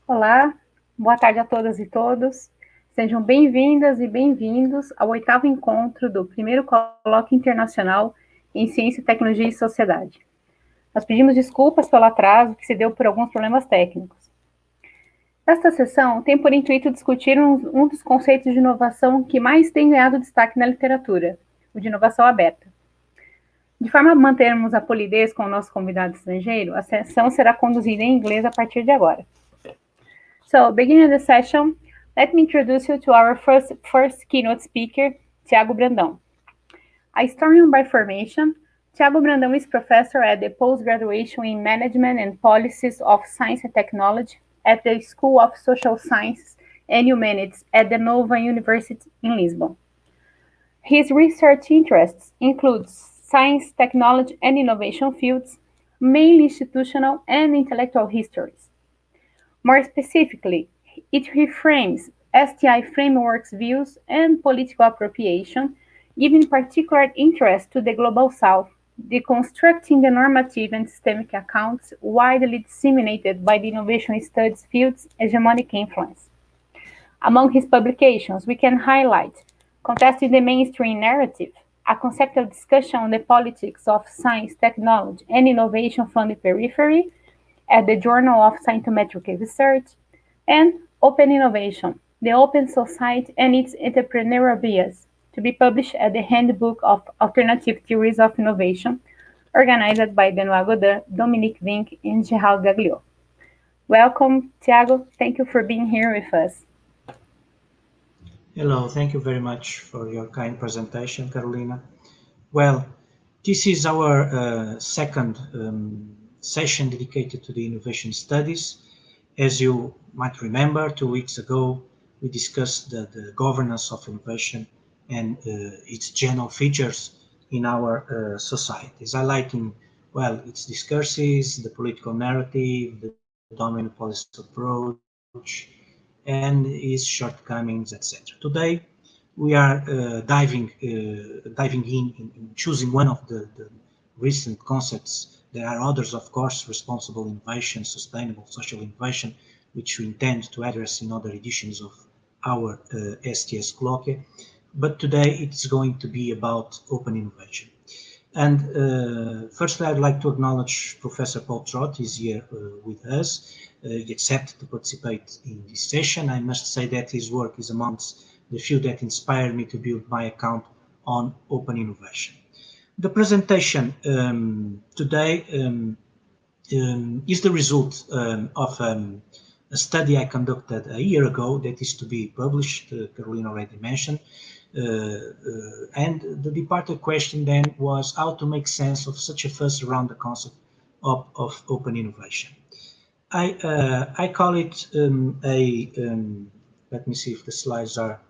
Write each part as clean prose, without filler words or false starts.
Olá, boa tarde a todas e todos. Sejam bem-vindas e bem-vindos ao 8º encontro do primeiro Colóquio Internacional em Ciência, Tecnologia e Sociedade. Nós pedimos desculpas pelo atraso que se deu por alguns problemas técnicos. Esta sessão tem por intuito discutir um dos conceitos de inovação que mais tem ganhado destaque na literatura, o de inovação aberta. De forma a mantermos a polidez com o nosso convidado estrangeiro, a sessão será conduzida em inglês a partir de agora. So, beginning the session, let me introduce you to our first keynote speaker, Tiago Brandão. A historian by formation, Tiago Brandão is professor at the Postgraduation in Management and Policies of Science and Technology at the School of Social Sciences and Humanities at the Nova University in Lisbon. His research interests include science, technology, and innovation fields, mainly institutional and intellectual histories. More specifically, it reframes STI frameworks views and political appropriation, giving particular interest to the Global South, deconstructing the normative and systemic accounts widely disseminated by the innovation studies field's hegemonic influence. Among his publications, we can highlight Contesting the Mainstream Narrative, a conceptual discussion on the politics of science, technology, and innovation from the periphery, at the Journal of Scientometric Research, and Open Innovation, the Open Society and its Entrepreneurial Bias, to be published at the Handbook of Alternative Theories of Innovation, organized by Benoit Godin, Dominique Vink, and Gerald Gagliot. Welcome, Tiago. Thank you for being here with us. Hello, thank you very much for your kind presentation, Carolina. Well, this is our second session dedicated to the innovation studies. As you might remember, 2 weeks ago, we discussed the governance of innovation and its general features in our societies, highlighting, well, its discourses, the political narrative, the dominant policy approach, and its shortcomings, etc. Today, we are diving in choosing one of the recent concepts. There are others, of course: responsible innovation, sustainable social innovation, which we intend to address in other editions of our STS colloquia. But today it's going to be about open innovation. And firstly, I'd like to acknowledge Professor Paul Trott is here with us. He accepted to participate in this session. I must say that his work is amongst the few that inspired me to build my account on open innovation. The presentation today is the result of a study I conducted a year ago that is to be published, Carolina already mentioned. And the departed question then was how to make sense of such a fuss around the concept of open innovation. I call it let me see if the slides are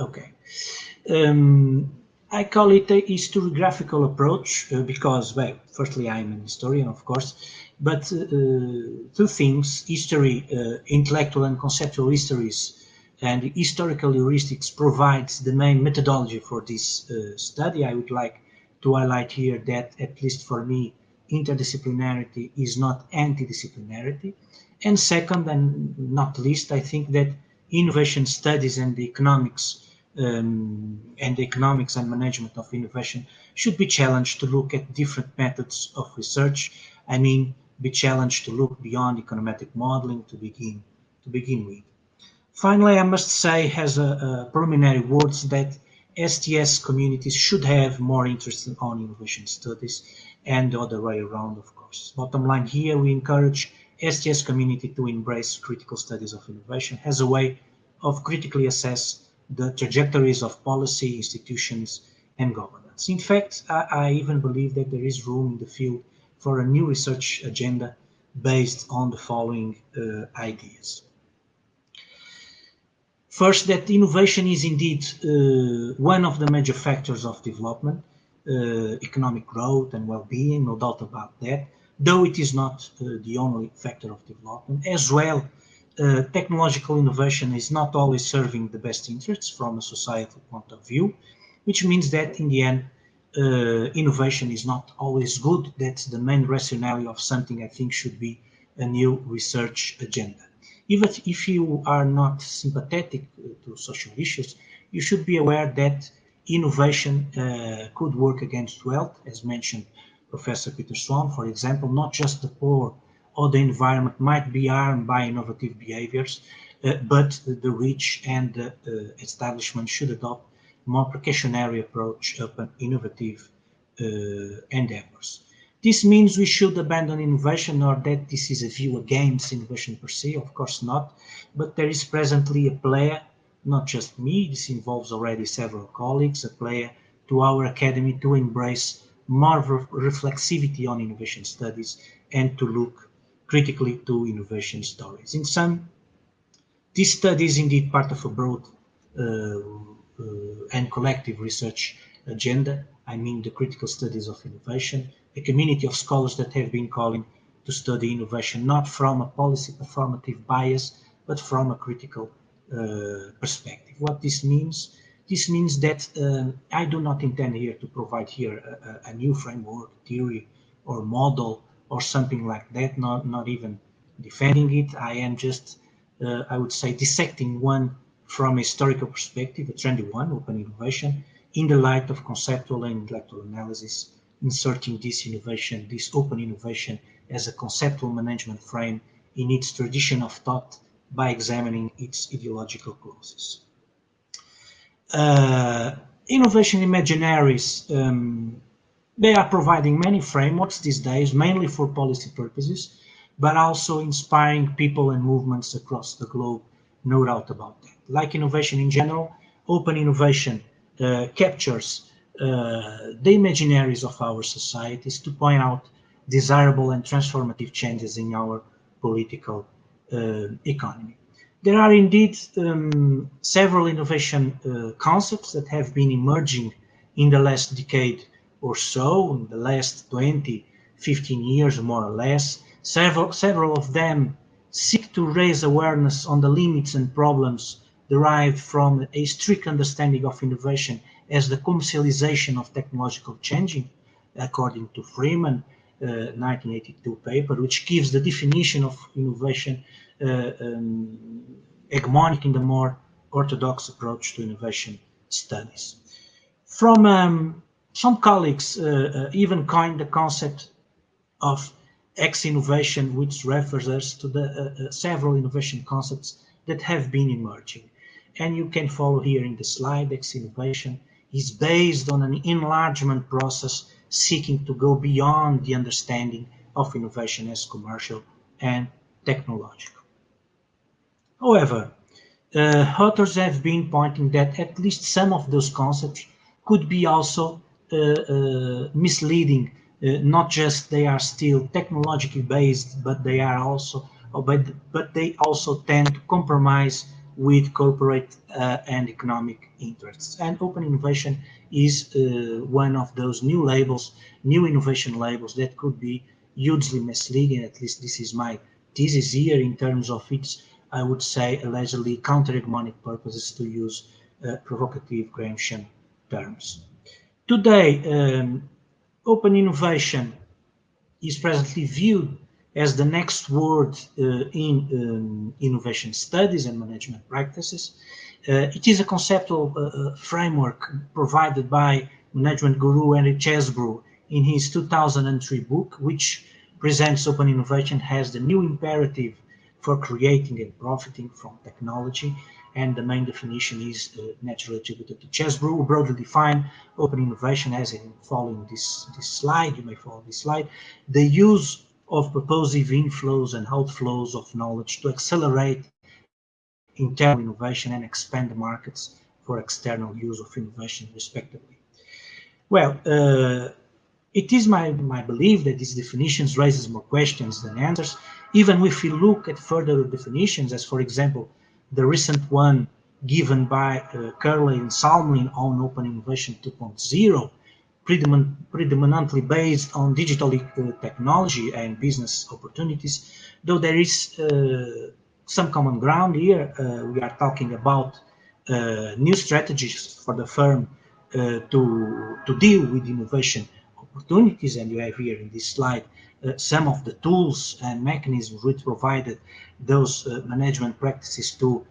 okay. I call it a historiographical approach because, well, firstly, I'm an historian, of course, but two things: history, intellectual and conceptual histories, and historical heuristics provides the main methodology for this study. I would like to highlight here that, at least for me, interdisciplinarity is not anti-disciplinarity. And second, and not least, I think that innovation studies and the economics and management of innovation should be challenged to look at different methods of research. I mean, be challenged to look beyond econometric modeling to begin with. Finally, I must say, as a preliminary words, that STS communities should have more interest on innovation studies, and the other way around, of course. Bottom line here, we encourage STS community to embrace critical studies of innovation as a way of critically assess the trajectories of policy, institutions, and governance. In fact, I even believe that there is room in the field for a new research agenda based on the following ideas. First, that innovation is indeed one of the major factors of development, economic growth and well-being, no doubt about that, though it is not the only factor of development. As well, technological innovation is not always serving the best interests from a societal point of view, which means that in the end, innovation is not always good. That's the main rationale of something I think should be a new research agenda. Even if you are not sympathetic to social issues, you should be aware that innovation could work against wealth, as mentioned Professor Peter Swan. For example, not just the poor or the environment might be harmed by innovative behaviors, but the rich and the establishment should adopt more precautionary approach upon innovative endeavors. This means we should abandon innovation, or that this is a view against innovation per se, of course not, but there is presently a player, not just me, this involves already several colleagues, a player to our academy to embrace more reflexivity on innovation studies and to look critically to innovation stories. In sum, this study is indeed part of a broad and collective research agenda. I mean the critical studies of innovation, a community of scholars that have been calling to study innovation not from a policy performative bias, but from a critical perspective. What this means? This means that I do not intend here to provide here a new framework, theory, or model, or something like that, not even defending it. I am just, I would say, dissecting one from a historical perspective, a trendy one, open innovation, in the light of conceptual and intellectual analysis, inserting this innovation, this open innovation, as a conceptual management frame in its tradition of thought by examining its ideological clauses. Innovation imaginaries, they are providing many frameworks these days, mainly for policy purposes, but also inspiring people and movements across the globe, no doubt about that. Like innovation in general, open innovation captures the imaginaries of our societies to point out desirable and transformative changes in our political economy. There are indeed several innovation concepts that have been emerging in the last decade or so, in the last 20, 15 years more or less. Several of them seek to raise awareness on the limits and problems derived from a strict understanding of innovation as the commercialization of technological changing, according to Freeman, 1982 paper, which gives the definition of innovation hegemonic in the more orthodox approach to innovation studies. From some colleagues even coined the concept of X-innovation, which refers us to the several innovation concepts that have been emerging. And you can follow here in the slide, X-innovation is based on an enlargement process seeking to go beyond the understanding of innovation as commercial and technological. However, authors have been pointing that at least some of those concepts could be also misleading. Not just they are still technologically based, but they are also, but they also tend to compromise with corporate and economic interests. And open innovation is one of those new labels, new innovation labels that could be hugely misleading. At least this is my thesis here in terms of its, I would say, allegedly counter-hegemonic purposes, to use provocative Gramscian terms. Today, open innovation is presently viewed as the next word in innovation studies and management practices. It is a conceptual framework provided by management guru Henry Chesbrough in his 2003 book, which presents open innovation as the new imperative for creating and profiting from technology. And the main definition is naturally attributed to Chesbrough, who broadly defined open innovation as, in following this slide, you may follow this slide, the use of purposive inflows and outflows of knowledge to accelerate internal innovation and expand the markets for external use of innovation, respectively. Well, it is my belief that these definitions raises more questions than answers, even if we look at further definitions, as for example, the recent one given by Curley and Salmlin on Open Innovation 2.0, predominantly based on digital technology and business opportunities, though there is some common ground here. We are talking about new strategies for the firm to deal with innovation opportunities, and you have here in this slide some of the tools and mechanisms which provided those management practices to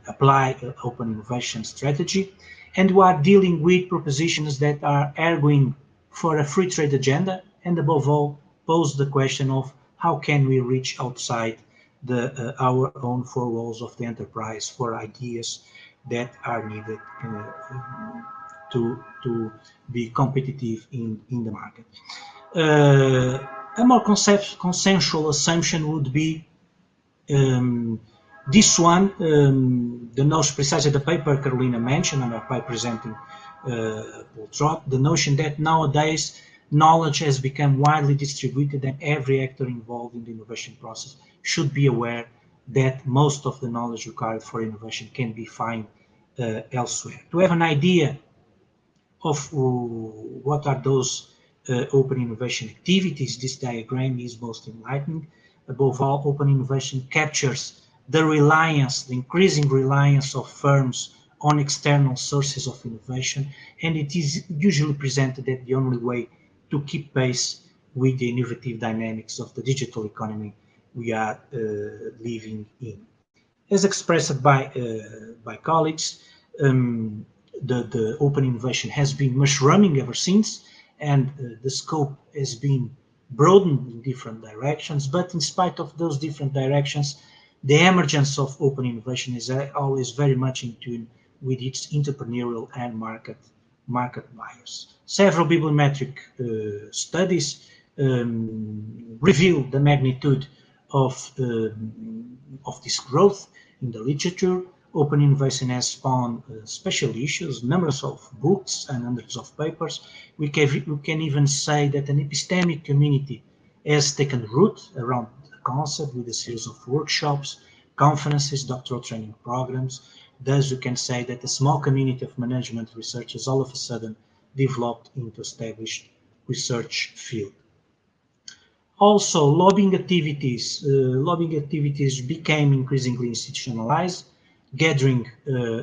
apply open innovation strategy. And we are dealing with propositions that are arguing for a free trade agenda, and above all, pose the question of how can we reach outside our own four walls of the enterprise for ideas that are needed to be competitive in the market. A more consensual assumption would be this one, the notion, precisely the paper Carolina mentioned, and by presenting Paul Trott, the notion that nowadays knowledge has become widely distributed and every actor involved in the innovation process should be aware that most of the knowledge required for innovation can be found elsewhere. To have an idea of what are those open innovation activities, this diagram is most enlightening. Above all, open innovation captures the reliance, the increasing reliance of firms on external sources of innovation, and it is usually presented as the only way to keep pace with the innovative dynamics of the digital economy we are living in. As expressed by colleagues, the open innovation has been mushrooming ever since, and the scope has been broadened in different directions. But in spite of those different directions, the emergence of open innovation is always very much in tune with its entrepreneurial and market bias. Several bibliometric studies reveal the magnitude of this growth in the literature. Open innovation has spawned special issues, numbers of books and hundreds of papers. We can even say that an epistemic community has taken root around the concept with a series of workshops, conferences, doctoral training programs. Thus, we can say that a small community of management researchers all of a sudden developed into established research field. Also, lobbying activities became increasingly institutionalized, gathering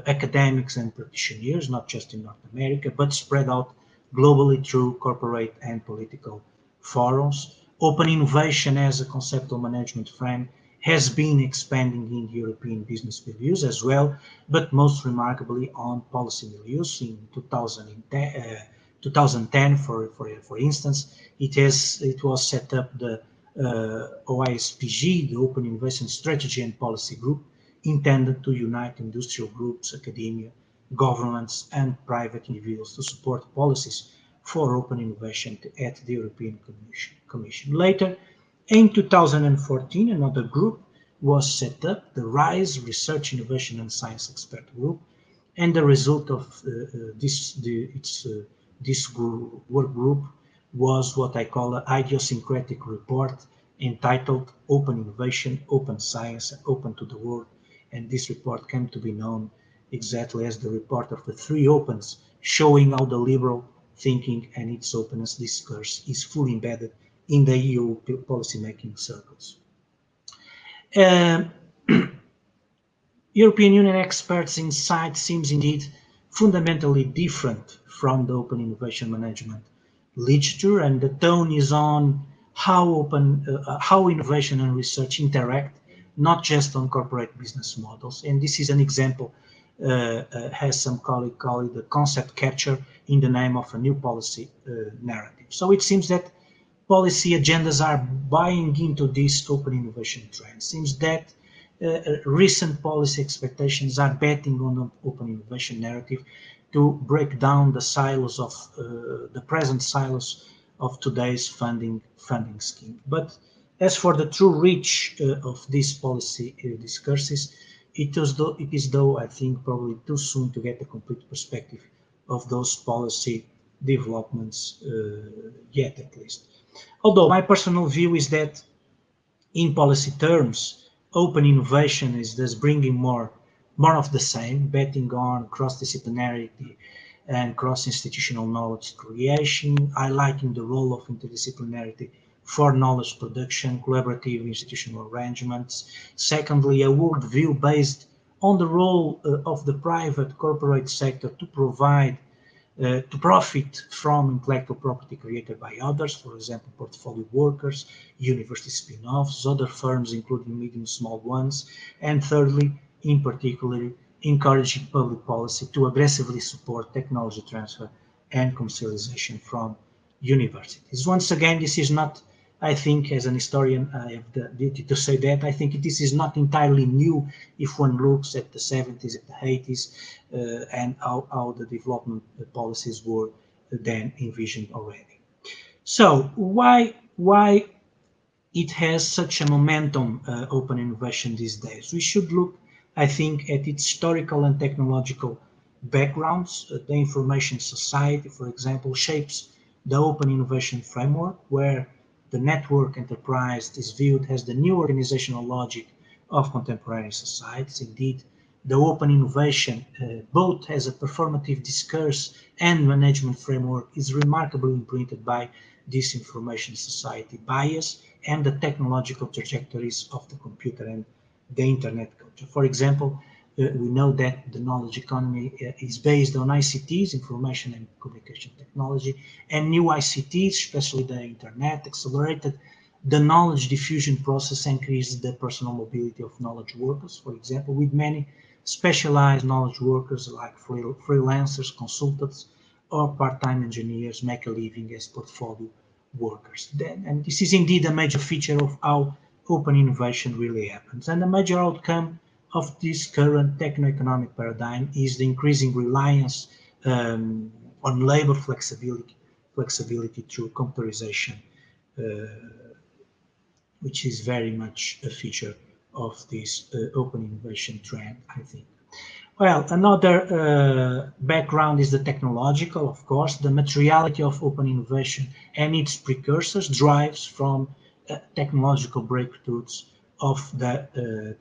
academics and practitioners, not just in North America, but spread out globally through corporate and political forums. Open innovation as a conceptual management frame has been expanding in the European business milieux as well, but most remarkably on policy milieux. In 2010, for instance, it was set up the OISPG, the Open Innovation Strategy and Policy Group, intended to unite industrial groups, academia, governments, and private individuals to support policies for open innovation at the European Commission. Later, in 2014, another group was set up, the RISE, Research, Innovation and Science Expert Group, and the result of this work group was what I call an idiosyncratic report entitled Open Innovation, Open Science, Open to the World. And this report came to be known exactly as the report of the three opens, showing how the liberal thinking and its openness discourse is fully embedded in the EU policymaking circles. European Union experts' insight seems indeed fundamentally different from the open innovation management literature, and the tone is on how innovation and research interact, not just on corporate business models. And this is an example, as some colleagues call it, the concept capture in the name of a new policy narrative. So it seems that policy agendas are buying into this open innovation trend. It seems that recent policy expectations are betting on the open innovation narrative to break down the silos of the present silos of today's funding scheme. But as for the true reach of these policy discourses, it is though I think probably too soon to get a complete perspective of those policy developments yet, at least. Although my personal view is that in policy terms, open innovation is thus bringing more of the same, betting on cross-disciplinarity and cross-institutional knowledge creation, highlighting the role of interdisciplinarity for knowledge production, collaborative institutional arrangements. Secondly, a worldview based on the role of the private corporate sector to provide to profit from intellectual property created by others, for example, portfolio workers, university spin-offs, other firms, including medium, small ones, and thirdly, in particular, encouraging public policy to aggressively support technology transfer and commercialization from universities. Once again, this is not, I think, as an historian, I have the duty to say that I think this is not entirely new if one looks at the 70s, at the 80s, and how the development policies were then envisioned already. So why it has such a momentum, open innovation these days? We should look, I think, at its historical and technological backgrounds. The information society, for example, shapes the open innovation framework, where the network enterprise is viewed as the new organizational logic of contemporary societies. Indeed, the open innovation, both as a performative discourse and management framework, is remarkably imprinted by this information society bias and the technological trajectories of the computer and the internet culture. For example, we know that the knowledge economy is based on ICTs, information and communication technology, and new ICTs, especially the internet, accelerated the knowledge diffusion process and increased the personal mobility of knowledge workers, for example, with many specialized knowledge workers like freelancers, consultants, or part-time engineers make a living as portfolio workers. And this is indeed a major feature of how open innovation really happens. And a major outcome of this current techno-economic paradigm is the increasing reliance on labor flexibility through computerization, which is very much a feature of this open innovation trend, I think. Well, another background is the technological, of course. The materiality of open innovation and its precursors drives from technological breakthroughs of the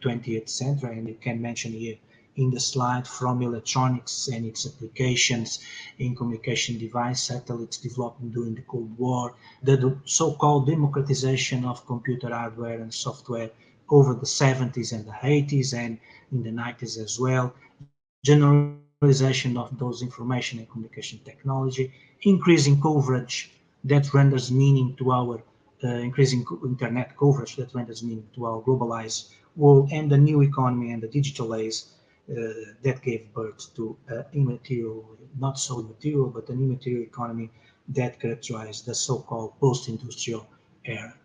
20th century, and you can mention here in the slide from electronics and its applications in communication device, satellites developed during the Cold War, the so-called democratization of computer hardware and software over the 70s and the 80s and in the 90s as well, generalization of those information and communication technology, increasing coverage that renders meaning to our increasing internet coverage that renders meaning to our globalized world, and the new economy and the digital age that gave birth to immaterial, not so immaterial, but an immaterial economy that characterized the so-called post-industrial era.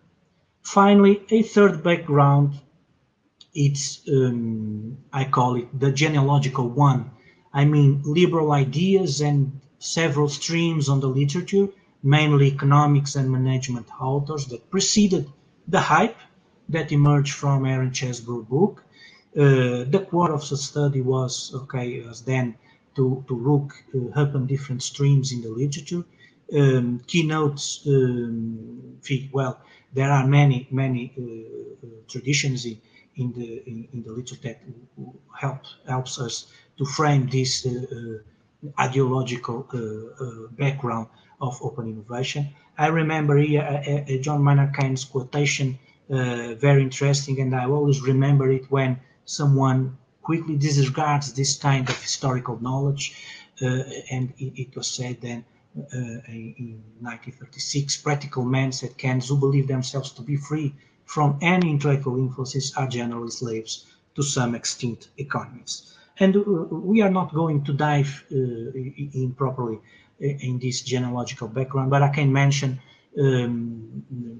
Finally, a third background, it's I call it the genealogical one. I mean, liberal ideas and several streams on the literature, mainly economics and management authors, that preceded the hype that emerged from Aaron Chesbrough book. The core of the study was then to look up on different streams in the literature. Keynotes, well, there are many traditions in the literature that helps us to frame this ideological background of open innovation. I remember here John Maynard Keynes quotation, very interesting, and I always remember it when someone quickly disregards this kind of historical knowledge, and it was said then in 1936, practical men, said Keynes, who believe themselves to be free from any intellectual influences are generally slaves to some extinct economies. And we are not going to dive in properly in this genealogical background, but I can mention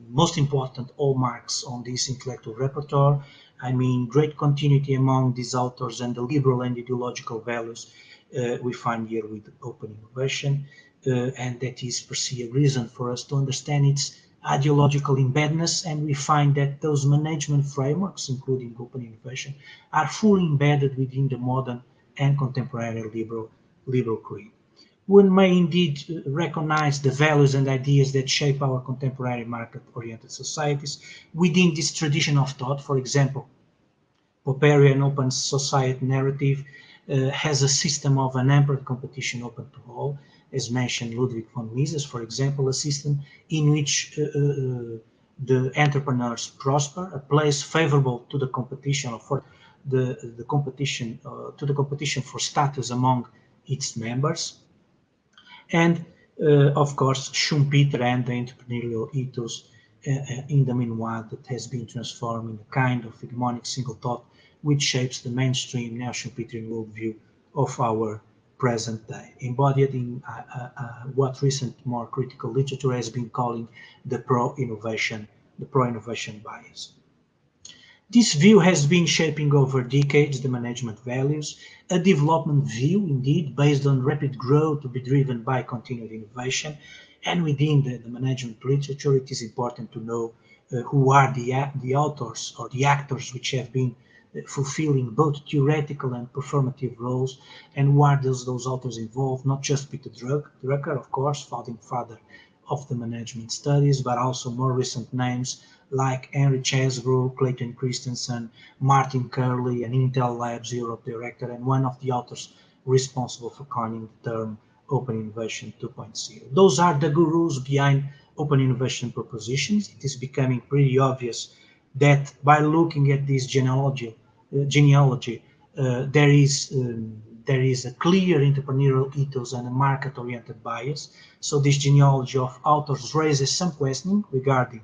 most important hallmarks on this intellectual repertoire. I mean, great continuity among these authors and the liberal and ideological values we find here with open innovation, and that is per se a reason for us to understand its ideological embeddedness, and we find that those management frameworks, including open innovation, are fully embedded within the modern and contemporary liberal creed. One may indeed recognize the values and ideas that shape our contemporary market-oriented societies within this tradition of thought. For example, Popperian open society narrative has a system of unhampered competition open to all, as mentioned Ludwig von Mises, for example, a system in which the entrepreneurs prosper, a place favorable to the competition, or for the competition to the competition for status among its members. And of course, Schumpeter and the entrepreneurial ethos in the meanwhile that has been transformed in a kind of hegemonic single thought which shapes the mainstream neo-Schumpeterian worldview of our present day, embodied in what recent more critical literature has been calling the pro-innovation bias. This view has been shaping over decades the management values, a development view indeed based on rapid growth to be driven by continued innovation. And within the management literature, it is important to know who are the authors or the actors which have been fulfilling both theoretical and performative roles, and who are those authors involved, not just Peter Drucker, of course, founding father of the management studies, but also more recent names like Henry Chesbrough, Clayton Christensen, Martin Curley, an Intel Labs Europe director, and one of the authors responsible for coining the term Open Innovation 2.0. Those are the gurus behind open innovation propositions. It is becoming pretty obvious that by looking at this genealogy, there is a clear entrepreneurial ethos and a market-oriented bias. So this genealogy of authors raises some questioning regarding,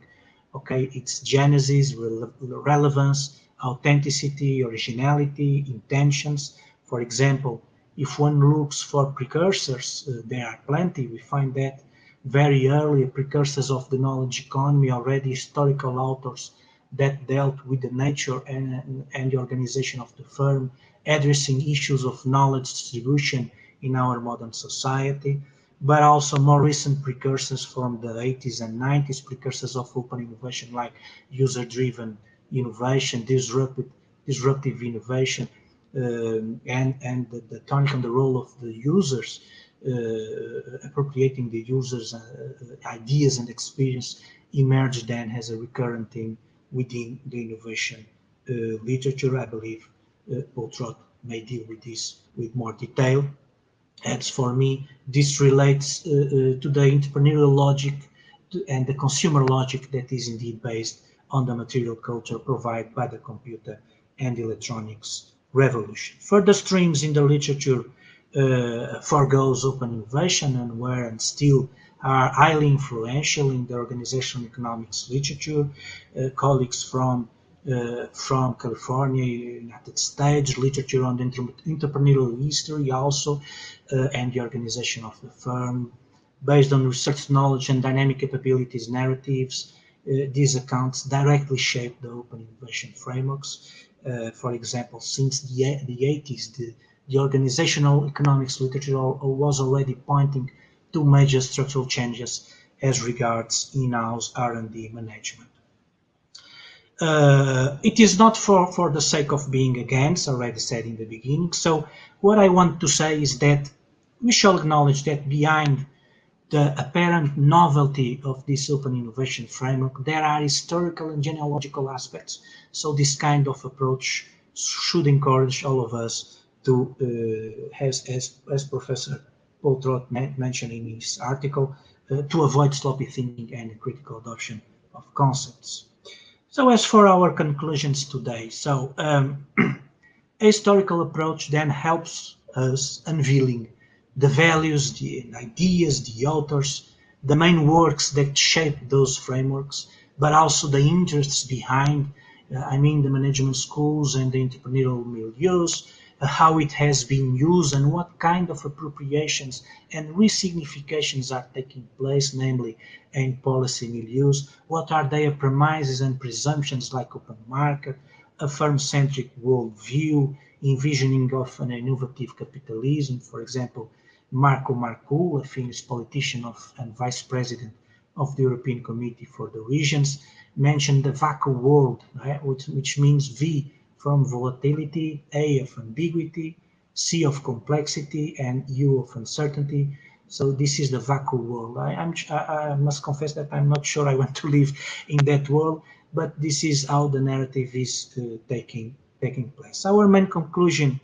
its genesis, relevance, authenticity, originality, intentions. For example, if one looks for precursors, there are plenty. We find that very early precursors of the knowledge economy, already historical authors that dealt with the nature and the organization of the firm, addressing issues of knowledge distribution in our modern society, but also more recent precursors from the 80s and 90s, precursors of open innovation like user-driven innovation, disruptive innovation, and the tonic on the role of the users, appropriating the users' ideas and experience emerged then as a recurrent theme within the innovation literature. I believe Paul Trott may deal with this with more detail. As for me, this relates to the entrepreneurial logic and the consumer logic that is indeed based on the material culture provided by the computer and electronics revolution. Further streams in the literature forgoes open innovation and were and still are highly influential in the organizational economics literature. Colleagues from California, United States, literature on the entrepreneurial history also, and the organization of the firm, based on research knowledge and dynamic capabilities narratives. These accounts directly shape the open innovation frameworks. For example, since the 80s, the organizational economics literature was already pointing to major structural changes as regards in-house R&D management. It is not for the sake of being against, already said in the beginning. So what I want to say is that we shall acknowledge that behind the apparent novelty of this open innovation framework, there are historical and genealogical aspects. So this kind of approach should encourage all of us to, as Professor Paul Trott mentioned in his article, to avoid sloppy thinking and critical adoption of concepts. So as for our conclusions today, a historical approach then helps us unveiling the values, the ideas, the authors, the main works that shape those frameworks, but also the interests behind, the management schools and the entrepreneurial milieus, how it has been used and what kind of appropriations and resignifications are taking place, namely in policy milieus, what are their premises and presumptions like open market, a firm-centric worldview, envisioning of an innovative capitalism. For example, Marco Marcoux, a Finnish politician and vice president of the European Committee for the Regions, mentioned the vacuum world, right, which means V from volatility, A of ambiguity, C of complexity, and U of uncertainty. So this is the vacuum world. I must confess that I'm not sure I want to live in that world, but this is how the narrative is taking place. Our main conclusion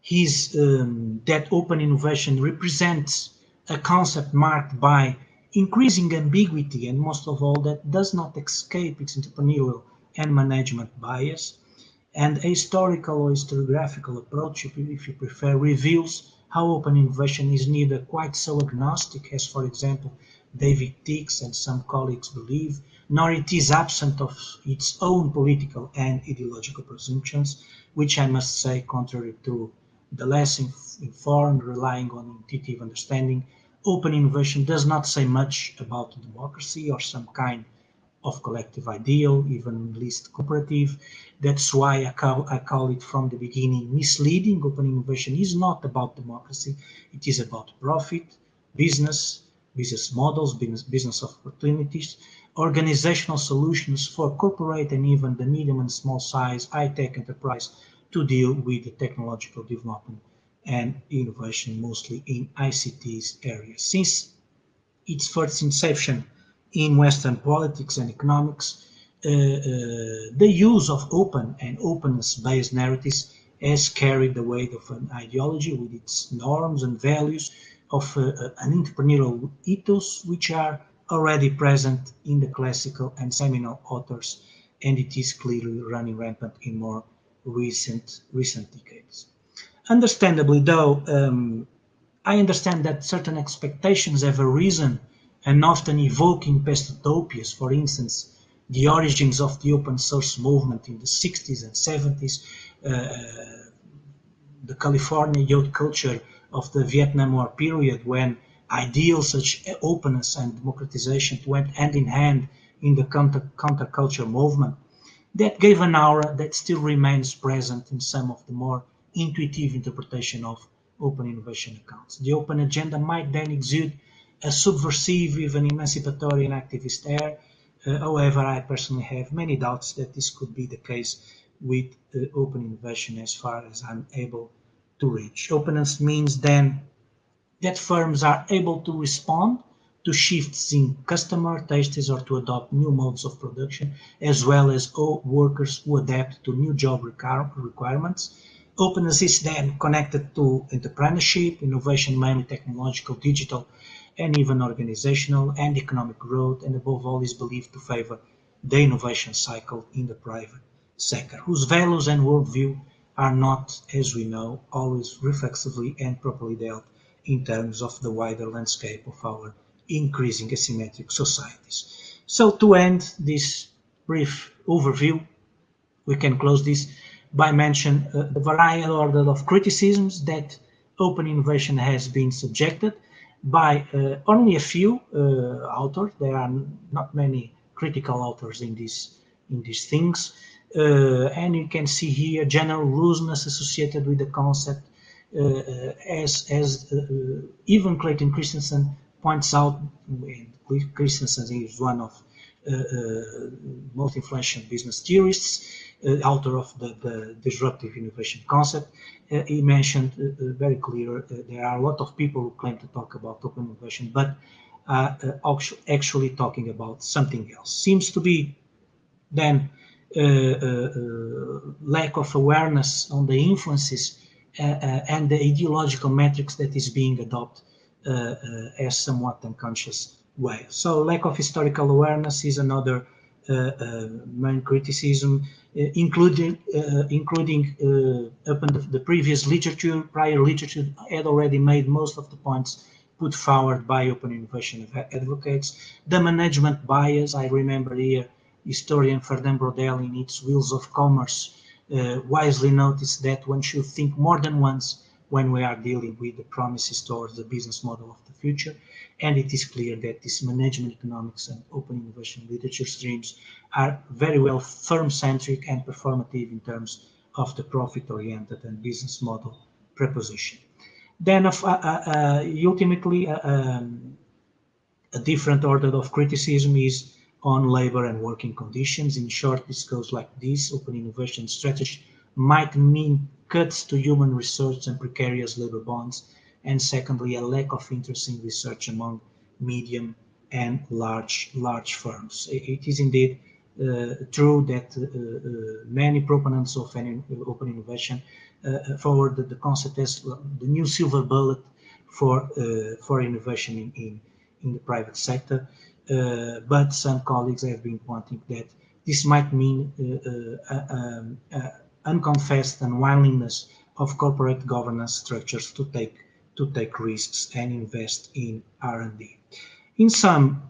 is that open innovation represents a concept marked by increasing ambiguity and most of all that does not escape its entrepreneurial and management bias. And a historical or historiographical approach, if you prefer, reveals how open innovation is neither quite so agnostic as, for example, David Dix and some colleagues believe, nor it is absent of its own political and ideological presumptions, which I must say, contrary to the less informed, relying on intuitive understanding, open innovation does not say much about democracy or some kind of collective ideal, even least cooperative. That's why I call it from the beginning misleading. Open innovation is not about democracy. It is about profit, business, business models, business opportunities, organizational solutions for corporate and even the medium and small size high-tech enterprise to deal with the technological development and innovation, mostly in ICT's area. Since its first inception in Western politics and economics, the use of open and openness-based narratives has carried the weight of an ideology with its norms and values of an entrepreneurial ethos, which are already present in the classical and seminal authors, and it is clearly running rampant in more recent decades. Understandably, though, I understand that certain expectations have arisen and often evoking past utopias. For instance, the origins of the open source movement in the 60s and 70s, the California youth culture of the Vietnam War period, when ideals such as openness and democratization went hand in hand in the counterculture movement, that gave an aura that still remains present in some of the more intuitive interpretation of open innovation accounts. The open agenda might then exude a subversive, even emancipatory and activist air. However, I personally have many doubts that this could be the case with open innovation as far as I'm able to reach. Openness means then that firms are able to respond to shifts in customer tastes or to adopt new modes of production, as well as all workers who adapt to new job requirements. Openness is then connected to entrepreneurship, innovation, mainly technological, digital, and even organizational and economic growth, and above all is believed to favor the innovation cycle in the private sector, whose values and worldview are not, as we know, always reflexively and properly dealt in terms of the wider landscape of our increasing asymmetric societies. So to end this brief overview, we can close this by mentioning the variety order of criticisms that open innovation has been subjected by only a few authors. There are not many critical authors in these things, and you can see here general looseness associated with the concept, as even Clayton Christensen points out. Christensen is one of most influential business theorists, author of the disruptive innovation concept. He mentioned very clear there are a lot of people who claim to talk about open innovation, but actually talking about something else. Seems to be then lack of awareness on the influences and the ideological metrics that is being adopted as somewhat unconscious way. So lack of historical awareness is another main criticism, including upon the previous literature. Prior literature had already made most of the points put forward by open innovation advocates. The management bias, I remember here historian Ferdinand Brodel in its Wheels of Commerce wisely noticed that one should think more than once when we are dealing with the promises towards the business model of the future. And it is clear that this management economics and open innovation literature streams are very well firm-centric and performative in terms of the profit-oriented and business model proposition. Then ultimately, a different order of criticism is on labor and working conditions. In short, this goes like this: open innovation strategy might mean cuts to human research and precarious labor bonds, and secondly, a lack of interest in research among medium and large firms. It is indeed true that many proponents of open innovation forward the concept as the new silver bullet for innovation in the private sector. But some colleagues have been pointing that this might mean unconfessed unwillingness of corporate governance structures to take to take risks and invest in R&D. In sum,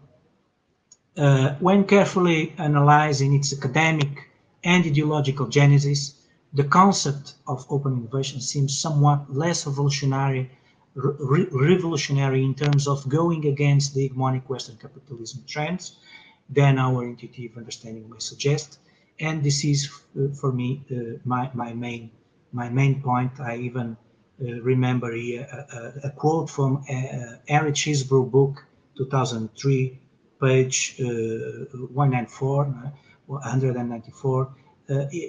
when carefully analyzing its academic and ideological genesis, the concept of open innovation seems somewhat less revolutionary in terms of going against the hegemonic Western capitalism trends than our intuitive understanding may suggest. And this is, for me, my main point. I even remember here a quote from Henry Chisbrough book, 2003, page 194,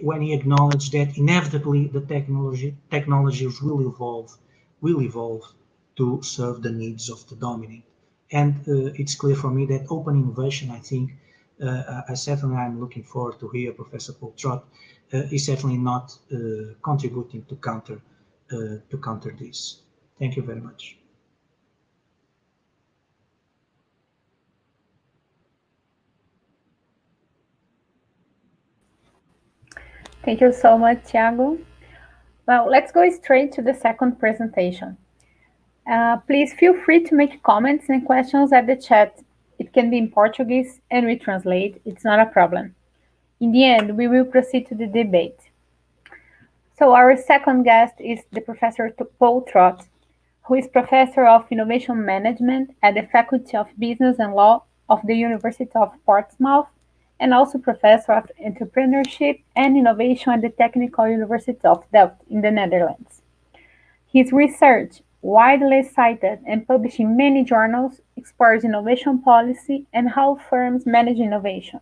when he acknowledged that inevitably the technologies will evolve to serve the needs of the dominant. And it's clear for me that open innovation, I think, I certainly am looking forward to hear Professor Paul Trott, is certainly not contributing to counter this. Thank you very much. Thank you so much, Thiago. Well, let's go straight to the second presentation. Please feel free to make comments and questions at the chat. It can be in Portuguese and we translate. It's not a problem. In the end, we will proceed to the debate. So our second guest is the Professor Paul Trott, who is Professor of Innovation Management at the Faculty of Business and Law of the University of Portsmouth, and also Professor of Entrepreneurship and Innovation at the Technical University of Delft in the Netherlands. His research, widely cited and published in many journals, explores innovation policy and how firms manage innovation.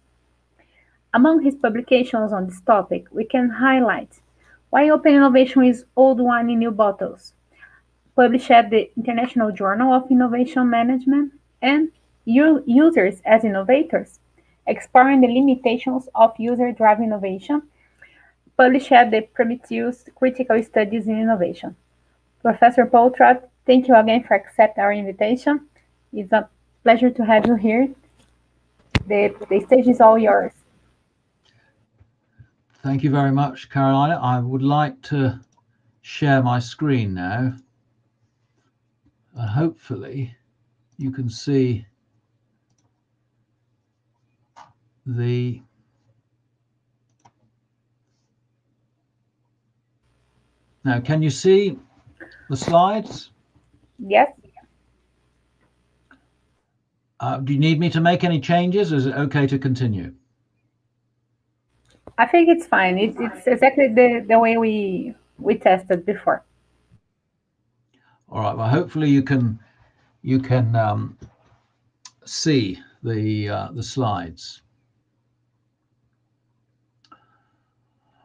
Among his publications on this topic, we can highlight Why Open Innovation is Old Wine in New Bottles, published at the International Journal of Innovation Management, and Users as Innovators, exploring the limitations of user-driven innovation, published at the Prometheus Critical Studies in Innovation. Professor Paul Trott, thank you again for accepting our invitation. It's a pleasure to have you here. The stage is all yours. Thank you very much, Carolina. I would like to share my screen now. Hopefully you can see the now. Can you see the slides? Yes. Do you need me to make any changes, or is it okay to continue? I think it's fine. It's exactly the way we tested before. All right. Well, hopefully you can see the slides.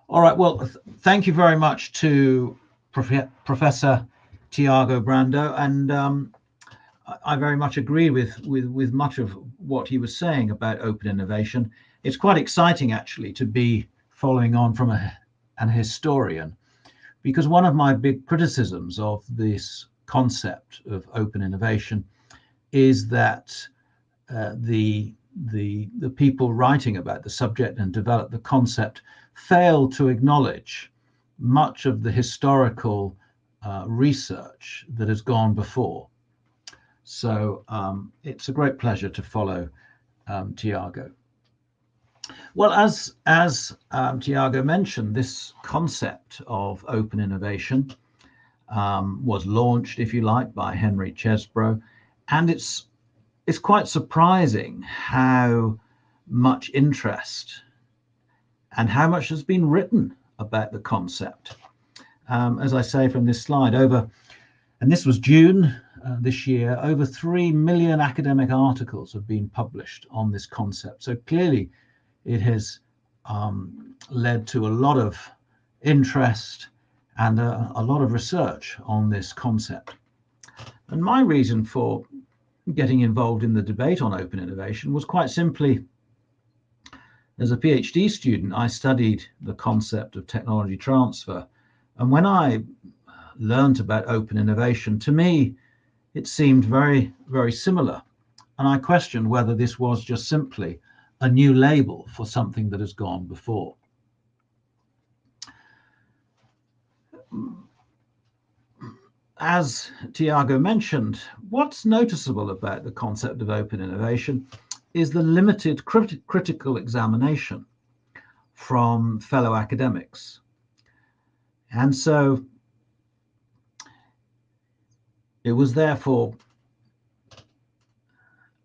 All right. Well, thank you very much to Professor Thiago Brando, and I very much agree with much of what he was saying about open innovation. It's quite exciting, actually, to be following on from an historian, because one of my big criticisms of this concept of open innovation is that the people writing about the subject and develop the concept fail to acknowledge much of the historical research that has gone before. So it's a great pleasure to follow Thiago. Well, as Thiago mentioned, this concept of open innovation was launched, if you like, by Henry Chesbrough, and it's quite surprising how much interest and how much has been written about the concept. As I say from this slide, and this was June this year, over 3 million academic articles have been published on this concept. So clearly it has led to a lot of interest and a lot of research on this concept. And my reason for getting involved in the debate on open innovation was quite simply, as a PhD student, I studied the concept of technology transfer. And when I learned about open innovation, to me, it seemed very, very similar. And I questioned whether this was just simply a new label for something that has gone before. as Tiago mentioned, what's noticeable about the concept of open innovation is the limited critical examination from fellow academics. And so it was therefore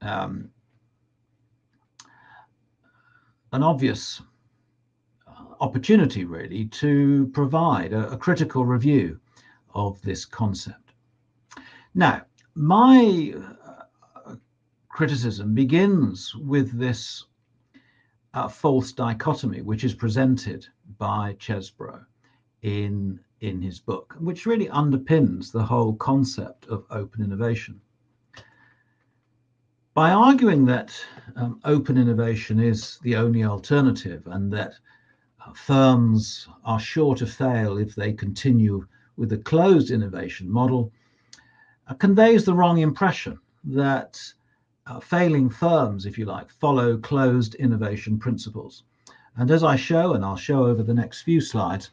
an obvious opportunity, really, to provide a critical review of this concept. Now, my criticism begins with this false dichotomy, which is presented by Chesbrough in his book, which really underpins the whole concept of open innovation. By arguing that open innovation is the only alternative and that firms are sure to fail if they continue with a closed innovation model, conveys the wrong impression that failing firms, if you like, follow closed innovation principles. And as I show, and I'll show over the next few slides,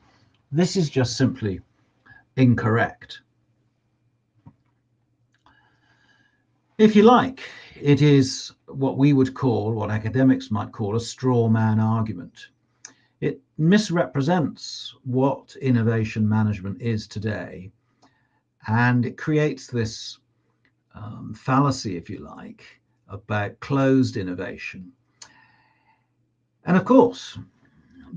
this is just simply incorrect. If you like, it is what we would call, what academics might call, a straw man argument. It misrepresents what innovation management is today, and it creates this fallacy, if you like, about closed innovation. And of course,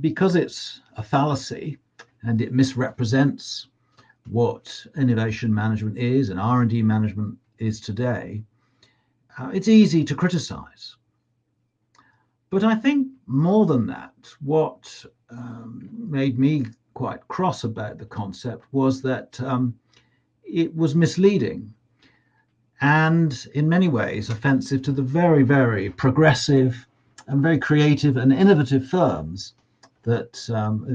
because it's a fallacy and it misrepresents what innovation management is and R&D management is today, it's easy to criticize. But I think more than that, what made me quite cross about the concept was that it was misleading and in many ways offensive to the very, very progressive and very creative and innovative firms that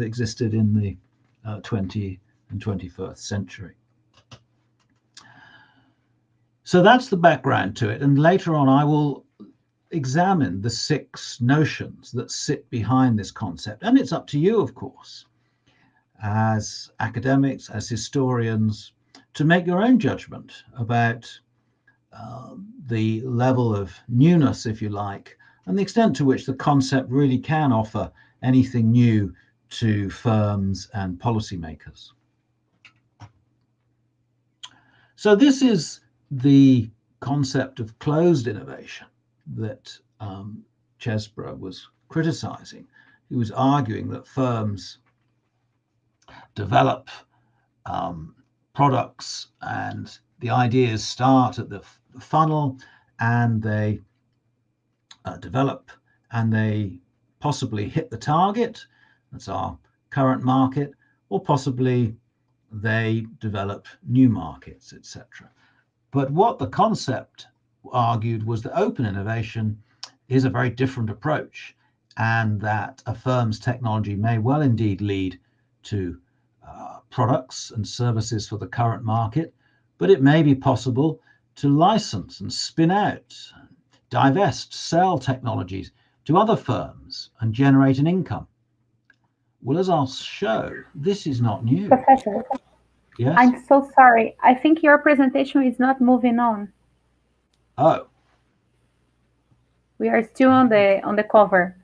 existed in the 20th and 21st century. So that's the background to it. And later on, I will examine the 6 notions that sit behind this concept. And it's up to you, of course, as academics, as historians, to make your own judgment about the level of newness, if you like, and the extent to which the concept really can offer anything new to firms and policymakers. So this is the concept of closed innovation that Chesbrough was criticizing. He was arguing that firms develop products and the ideas start at the funnel and they develop and they possibly hit the target, that's our current market, or possibly they develop new markets, etc. But what the concept argued was that open innovation is a very different approach, and that a firm's technology may well indeed lead to products and services for the current market, but it may be possible to license and spin out, divest, sell technologies to other firms and generate an income. Well, as I'll show, this is not new. Professor, yes? I'm so sorry. I think your presentation is not moving on. Oh. We are still on the cover.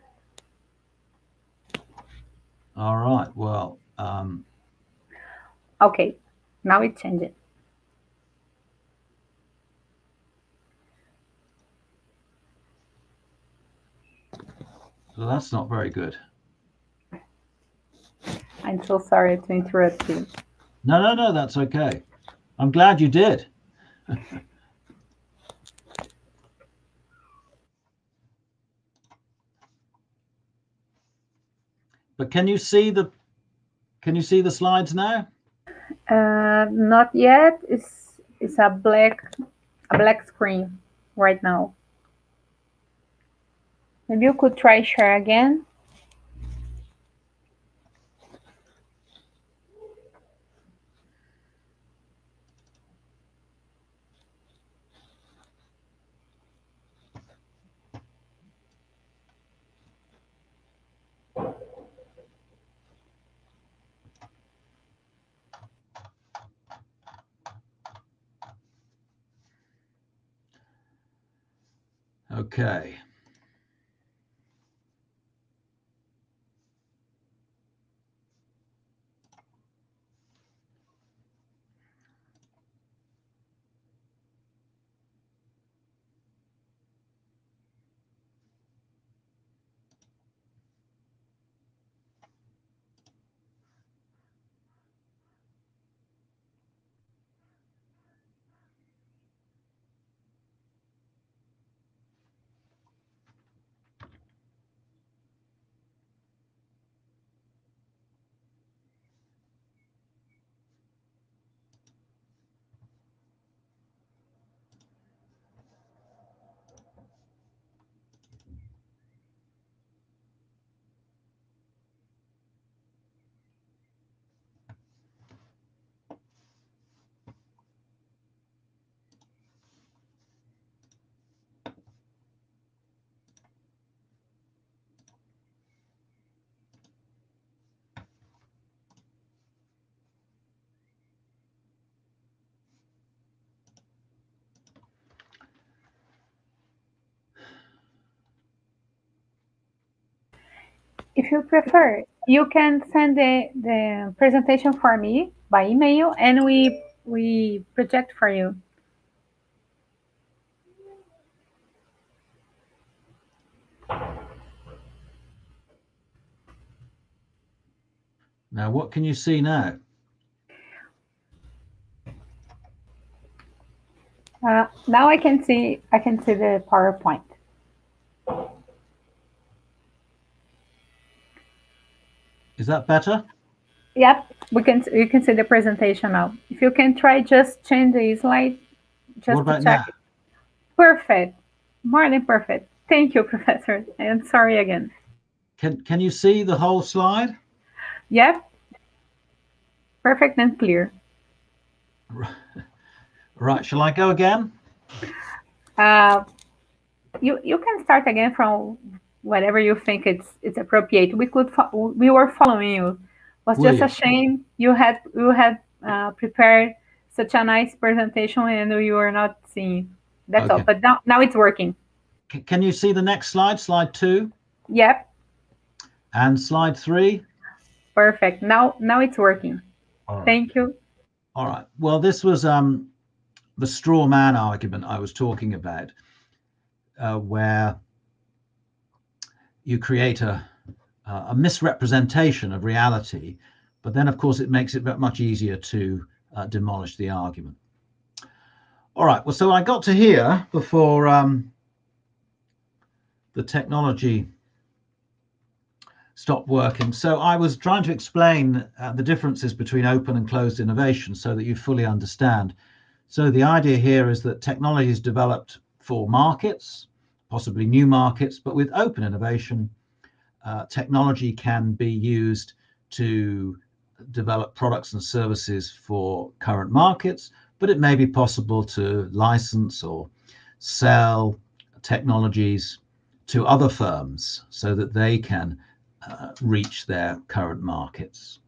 All right. Well. Okay. Now it changed. So that's not very good. I'm so sorry to interrupt you. No, that's okay. I'm glad you did. But can you see the slides now? Not yet. It's a black screen right now. Maybe you could try share again. Okay. If you prefer, you can send the presentation for me by email, and we project for you. Now, what can you see now? Now I can see the PowerPoint. Is that better? Yep, you can see the presentation now. If you can try just change the slide What just to about check now? it. Perfect. More than perfect. Thank you, Professor. And sorry again. Can you see the whole slide? Yep. Perfect and clear. Right, shall I go again? Uh, you can start again from whatever you think it's appropriate. We were following you. It was Will just a you? shame you had prepared such a nice presentation and you were not seeing. That's all. Okay. But now it's working. Can you see the next slide, slide 2? Yep. And slide 3? Perfect. Now it's working. All right. Thank you. All right. Well, this was the straw man argument I was talking about, where you create a misrepresentation of reality, but then, of course, it makes it much easier to demolish the argument. All right. Well, so I got to here before the technology stopped working. So I was trying to explain the differences between open and closed innovation so that you fully understand. So the idea here is that technology is developed for markets, possibly new markets, but with open innovation, technology can be used to develop products and services for current markets, but it may be possible to license or sell technologies to other firms so that they can reach their current markets.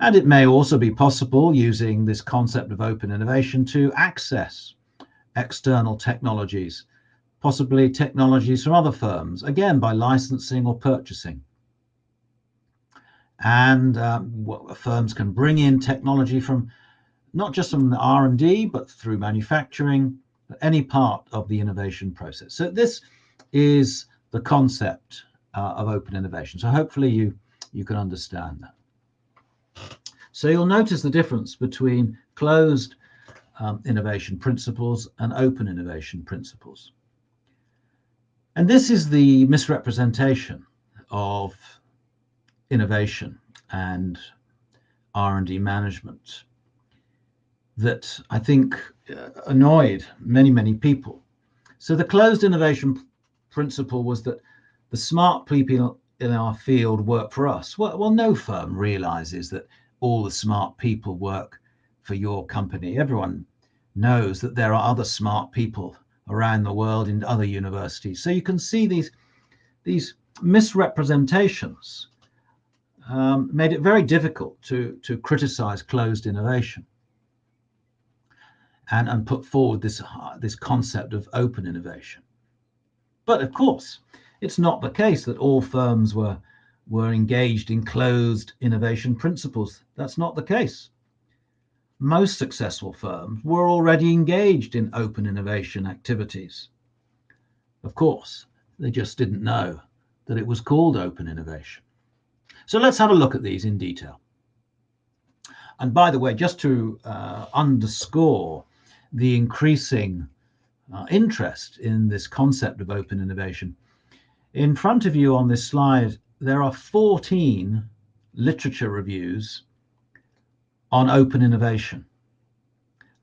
And it may also be possible, using this concept of open innovation, to access external technologies, possibly technologies from other firms, again by licensing or purchasing. And firms can bring in technology from not just from the R&D, but through manufacturing, any part of the innovation process. So this is the concept of open innovation. So hopefully you can understand that. So you'll notice the difference between closed innovation principles and open innovation principles. And this is the misrepresentation of innovation and R&D management that I think annoyed many people. So the closed innovation principle was that the smart people in our field work for us. Well, no firm realizes that all the smart people work for your company. Everyone knows that there are other smart people around the world in other universities. So you can see these misrepresentations made it very difficult to criticize closed innovation and put forward this concept of open innovation. But of course, it's not the case that all firms were engaged in closed innovation principles. That's not the case. Most successful firms were already engaged in open innovation activities. Of course, they just didn't know that it was called open innovation. So let's have a look at these in detail. And by the way, just to underscore the increasing interest in this concept of open innovation, in front of you on this slide, there are 14 literature reviews on open innovation,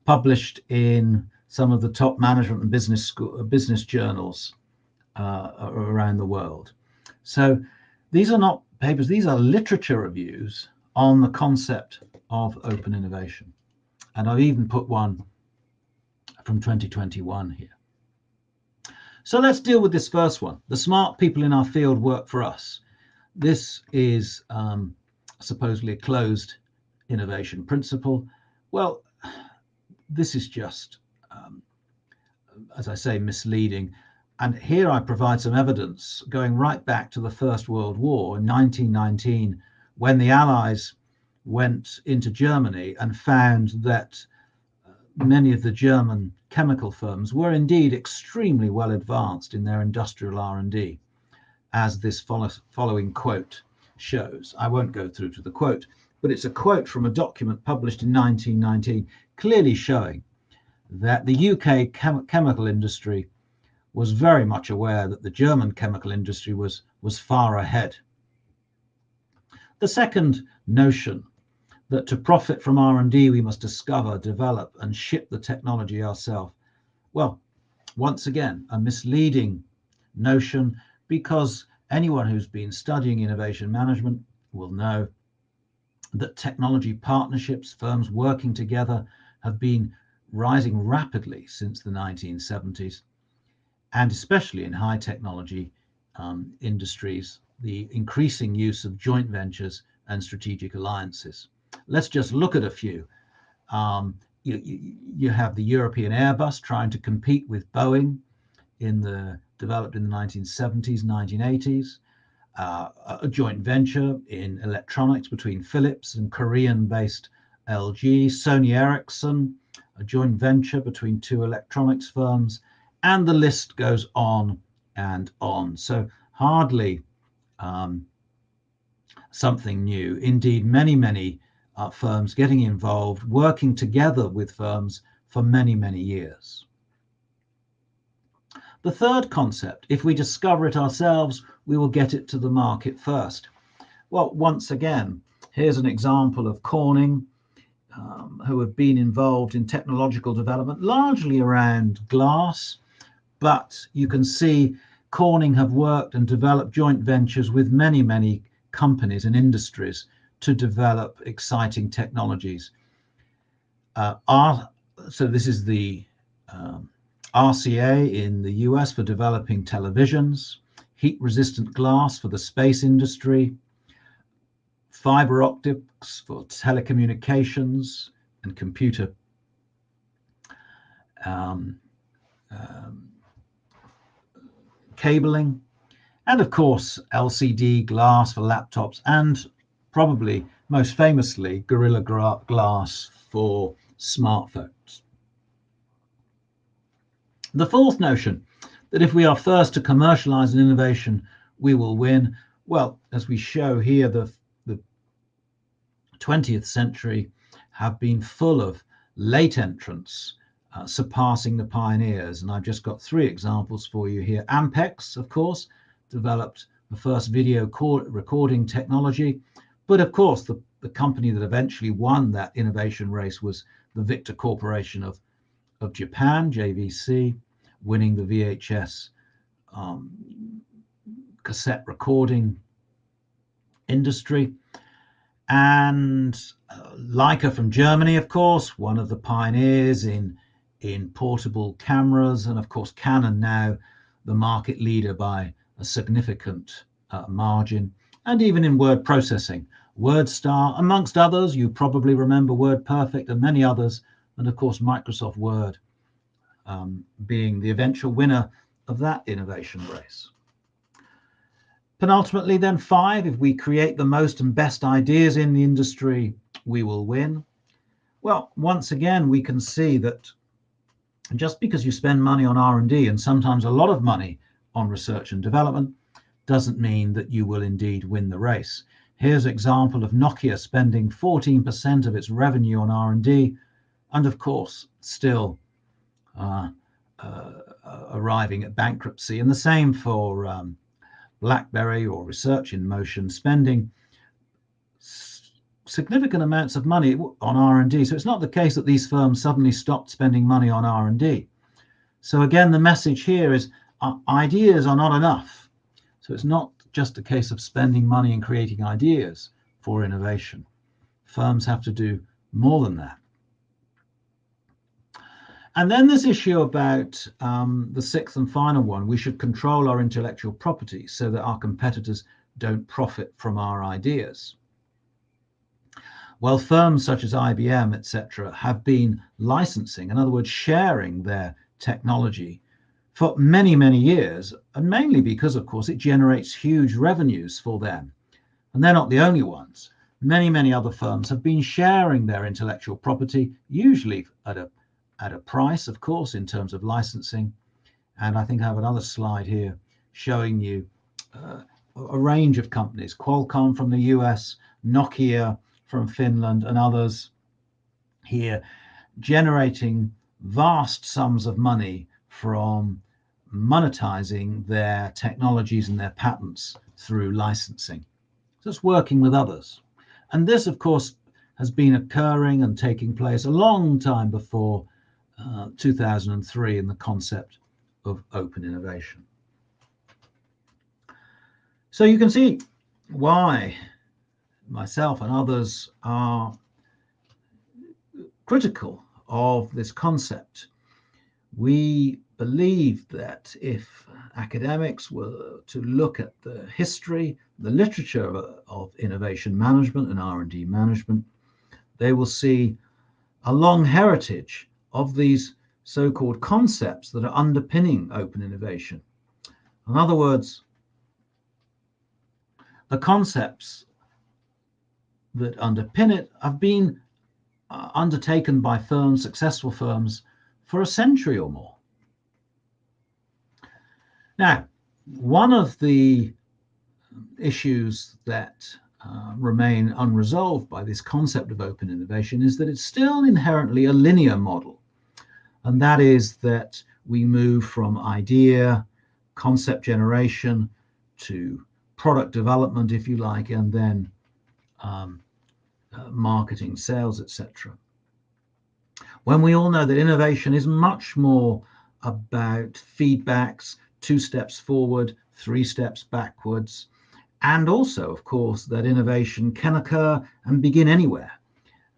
published in some of the top management and business journals around the world. So these are not papers, these are literature reviews on the concept of open innovation. And I've even put one from 2021 here. So let's deal with this first one. The smart people in our field work for us. This is supposedly a closed innovation principle. Well, this is just, as I say, misleading. And here I provide some evidence going right back to the First World War in 1919, when the Allies went into Germany and found that many of the German chemical firms were indeed extremely well advanced in their industrial R&D, as this following quote shows. I won't go through to the quote, but it's a quote from a document published in 1919, clearly showing that the UK chemical industry was very much aware that the German chemical industry was far ahead. The second notion, that to profit from R&D we must discover, develop and ship the technology ourselves. Well, once again, a misleading notion, because anyone who's been studying innovation management will know that technology partnerships, firms working together, have been rising rapidly since the 1970s, and especially in high technology industries, the increasing use of joint ventures and strategic alliances. Let's just look at a few. You have the European Airbus trying to compete with Boeing developed in the 1970s, 1980s. A joint venture in electronics between Philips and Korean-based LG. Sony Ericsson, a joint venture between two electronics firms, and the list goes on and on. So hardly something new. Indeed, many firms getting involved, working together with firms for many years. The third concept, if we discover it ourselves, we will get it to the market first. Well, once again, here's an example of Corning, who have been involved in technological development, largely around glass, but you can see Corning have worked and developed joint ventures with many companies and industries to develop exciting technologies. So this is the RCA in the US for developing televisions, heat-resistant glass for the space industry, fiber optics for telecommunications and computer cabling, and of course LCD glass for laptops, and probably most famously Gorilla Glass for smartphones. The fourth notion, that if we are first to commercialize an innovation, we will win. Well, as we show here, the 20th century have been full of late entrants surpassing the pioneers. And I've just got three examples for you here. Ampex, of course, developed the first video recording technology. But of course, the company that eventually won that innovation race was the Victor Corporation of Japan, JVC, winning the VHS cassette recording industry. And Leica from Germany, of course, one of the pioneers in portable cameras, and of course Canon now the market leader by a significant margin, and even in word processing, WordStar, amongst others. You probably remember WordPerfect and many others, and of course Microsoft Word being the eventual winner of that innovation race. Penultimately, then 5, if we create the most and best ideas in the industry, we will win. Well, once again, we can see that just because you spend money on R&D, and sometimes a lot of money on research and development, doesn't mean that you will indeed win the race. Here's an example of Nokia spending 14% of its revenue on R&D, and of course, still arriving at bankruptcy. And the same for BlackBerry or Research in Motion, spending significant amounts of money on R&D. So it's not the case that these firms suddenly stopped spending money on R&D. So again, the message here is ideas are not enough. So it's not just a case of spending money and creating ideas for innovation. Firms have to do more than that. And then this issue about the 6th and final one, we should control our intellectual property so that our competitors don't profit from our ideas. Well, firms such as IBM, etc., have been licensing, in other words, sharing their technology for many, many years, and mainly because, of course, it generates huge revenues for them. And they're not the only ones. Many, many other firms have been sharing their intellectual property, usually at a price, of course, in terms of licensing. And I think I have another slide here showing you a range of companies, Qualcomm from the US, Nokia from Finland, and others here, generating vast sums of money from monetizing their technologies and their patents through licensing. Just working with others. And this, of course, has been occurring and taking place a long time before 2003 in the concept of open innovation. So you can see why myself and others are critical of this concept. We believe that if academics were to look at the history, the literature of innovation management and R&D management, they will see a long heritage of these so-called concepts that are underpinning open innovation. In other words, the concepts that underpin it have been undertaken by firms, successful firms, for a century or more. Now, one of the issues that remain unresolved by this concept of open innovation is that it's still inherently a linear model. And that is that we move from idea, concept generation, to product development, if you like, and then marketing, sales, etc. When we all know that innovation is much more about feedbacks, 2 steps forward, 3 steps backwards, and also, of course, that innovation can occur and begin anywhere.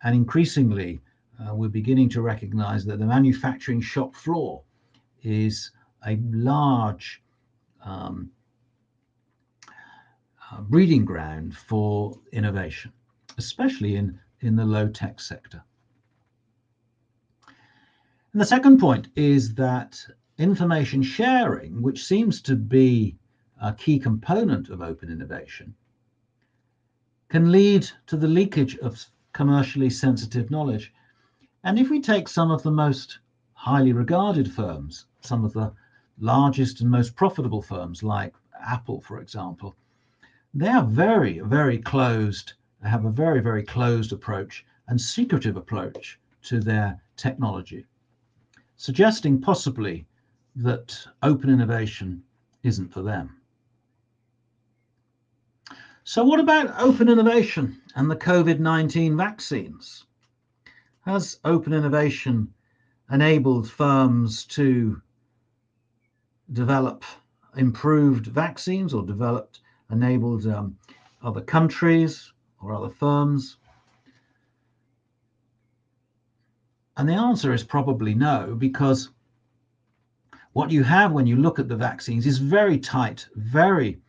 And increasingly, we're beginning to recognize that the manufacturing shop floor is a large breeding ground for innovation, especially in the low-tech sector. And the second point is that information sharing, which seems to be a key component of open innovation, can lead to the leakage of commercially sensitive knowledge. And if we take some of the most highly regarded firms, some of the largest and most profitable firms like Apple, for example, they are very, very closed. They have a very, very closed approach and secretive approach to their technology, suggesting possibly that open innovation isn't for them. So what about open innovation and the COVID-19 vaccines? Has open innovation enabled firms to develop improved vaccines or enabled other countries or other firms? And the answer is probably no, because what you have when you look at the vaccines is very tight, very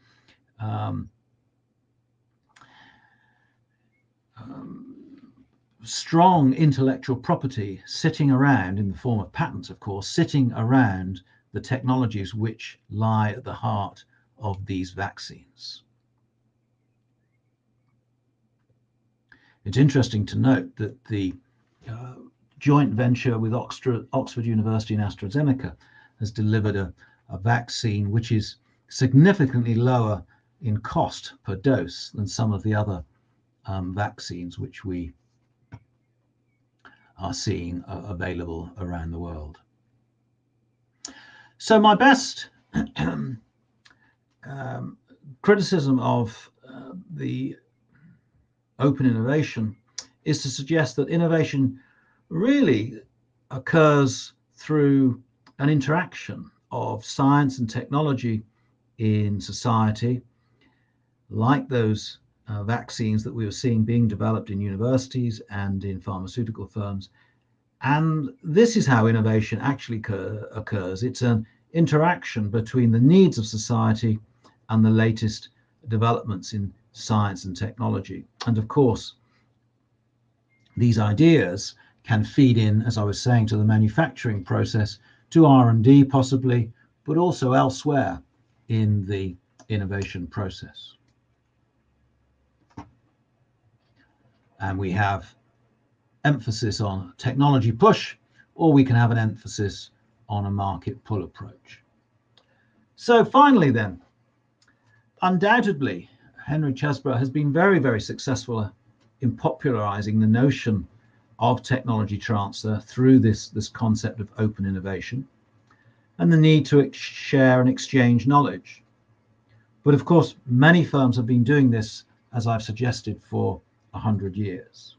strong intellectual property sitting around, in the form of patents, of course, sitting around the technologies which lie at the heart of these vaccines. It's interesting to note that the joint venture with Oxford University and AstraZeneca has delivered a vaccine which is significantly lower in cost per dose than some of the other vaccines which we are seeing available around the world. So my best criticism of the open innovation is to suggest that innovation really occurs through an interaction of science and technology in society, like those vaccines that we were seeing being developed in universities and in pharmaceutical firms. And this is how innovation actually occurs. It's an interaction between the needs of society and the latest developments in science and technology. And of course, these ideas can feed in, as I was saying, to the manufacturing process, to R&D possibly, but also elsewhere in the innovation process. And we have emphasis on technology push, or we can have an emphasis on a market pull approach. So finally then, undoubtedly, Henry Chesbrough has been very, very successful in popularizing the notion of technology transfer through this concept of open innovation and the need to share and exchange knowledge. But of course, many firms have been doing this, as I've suggested, for 100 years.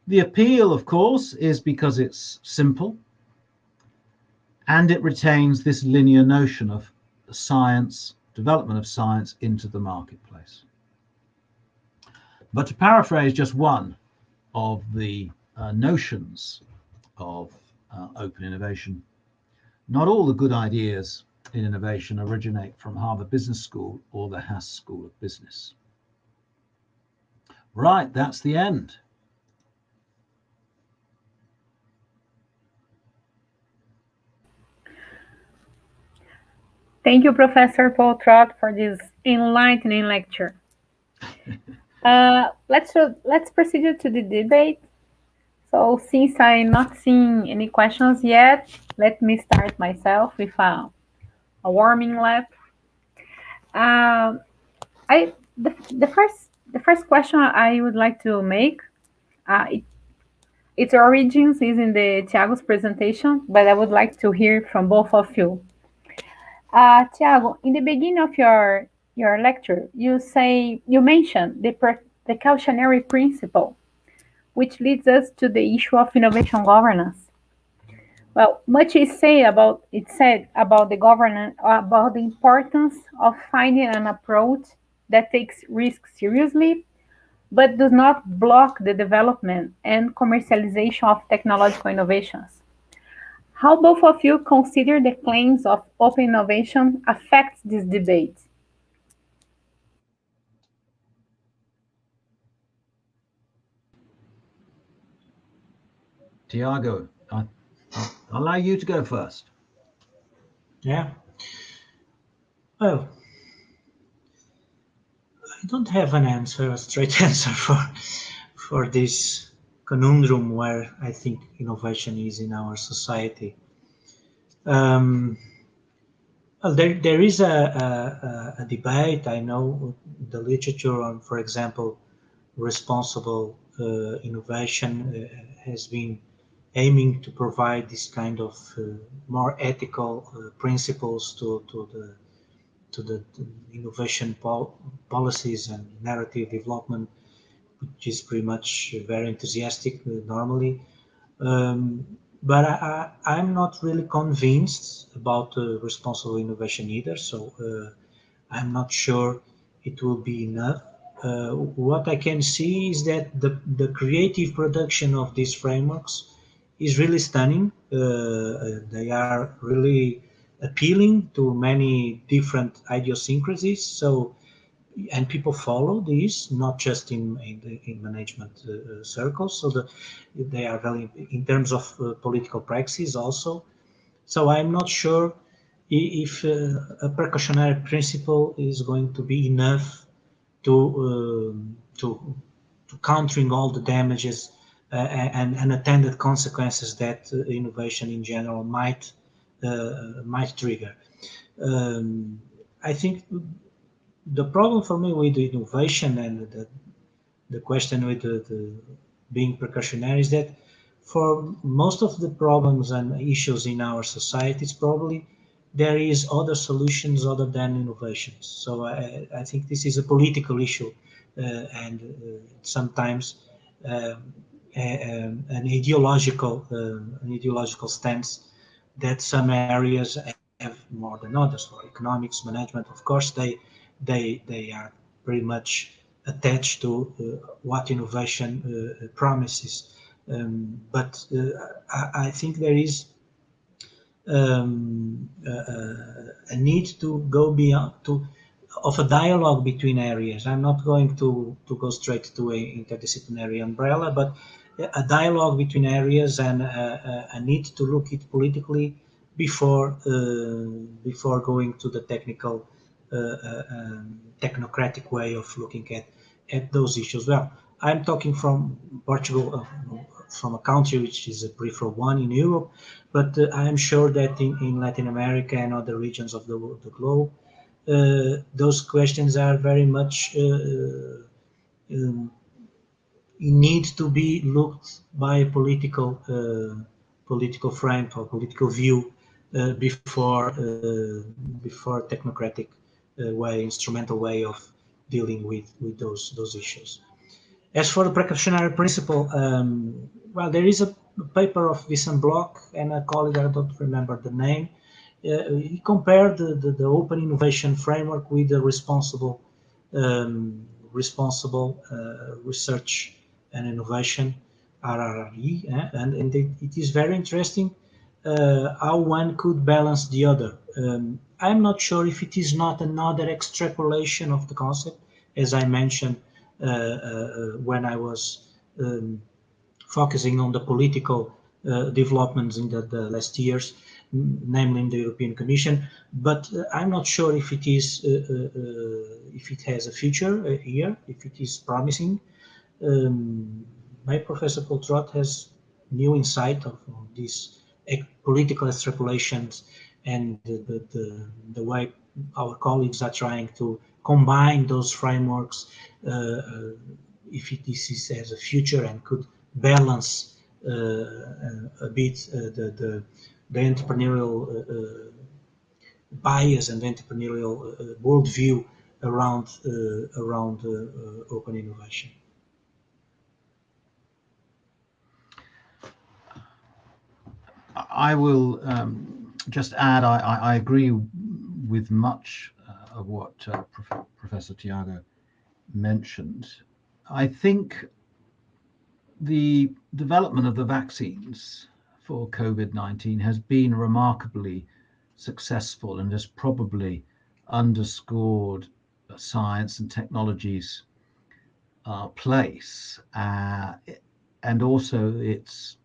The appeal, of course, is because it's simple and it retains this linear notion of science, development of science into the marketplace. But to paraphrase just one of the notions of open innovation, not all the good ideas in innovation originate from Harvard Business School or the Haas School of Business. Right, that's the end. Thank you, Professor Paul Trott, for this enlightening lecture. Let's proceed to the debate. So since I'm not seeing any questions yet, let me start myself with a warming lap. The first question I would like to make, its origins is in the Thiago's presentation, but I would like to hear from both of you. Thiago, in the beginning of your lecture, you mentioned the precautionary principle, which leads us to the issue of innovation governance. Well, much is said about the governance, about the importance of finding an approach that takes risks seriously, but does not block the development and commercialization of technological innovations. How both of you consider the claims of open innovation affect this debate? Thiago, I'll allow you to go first. Yeah. Well, I don't have a straight answer for this conundrum where I think innovation is in our society. Well, there is a debate. I know the literature on, for example, responsible innovation has been aiming to provide this kind of more ethical principles to the innovation policies and narrative development, which is pretty much very enthusiastic normally. But I'm not really convinced about responsible innovation either, so I'm not sure it will be enough. What I can see is that the creative production of these frameworks is really stunning. They are really appealing to many different idiosyncrasies. So, and people follow these, not just in management circles. So they are really in terms of political praxis also. So I'm not sure if a precautionary principle is going to be enough to countering all the damages and unintended consequences that innovation in general might trigger. I think the problem for me with the innovation and the question with the being precautionary is that for most of the problems and issues in our societies, probably there is other solutions other than innovations. So I think this is a political issue and sometimes an ideological stance that some areas have more than others. For economics, management, of course, they are very much attached to what innovation promises. But I think there is a need to go beyond of a dialogue between areas. I'm not going to go straight to a interdisciplinary umbrella, but a dialogue between areas and a need to look it politically before going to the technocratic way of looking at those issues. Well, I'm talking from Portugal, from a country which is a peripheral one in Europe, but I am sure that in Latin America and other regions of the globe, those questions are very much need to be looked by a political frame or political view before technocratic instrumental way of dealing with those issues. As for the precautionary principle, well, there is a paper of Vincent Bloch and a colleague, I don't remember the name. He compared the open innovation framework with the responsible research and innovation, RRE, and it is very interesting how one could balance the other. I'm not sure if it is not another extrapolation of the concept, as I mentioned when I was focusing on the political developments in the last years, namely in the European Commission. But I'm not sure if it is if it has a future here, if it is promising. My Professor Poltrot has new insight of these political extrapolations and the way our colleagues are trying to combine those frameworks, if this has a future and could balance a bit the entrepreneurial bias and entrepreneurial worldview around open innovation. I will just add, I agree with much of what Professor Tiago mentioned. I think the development of the vaccines for COVID-19 has been remarkably successful and has probably underscored science and technology's place and also its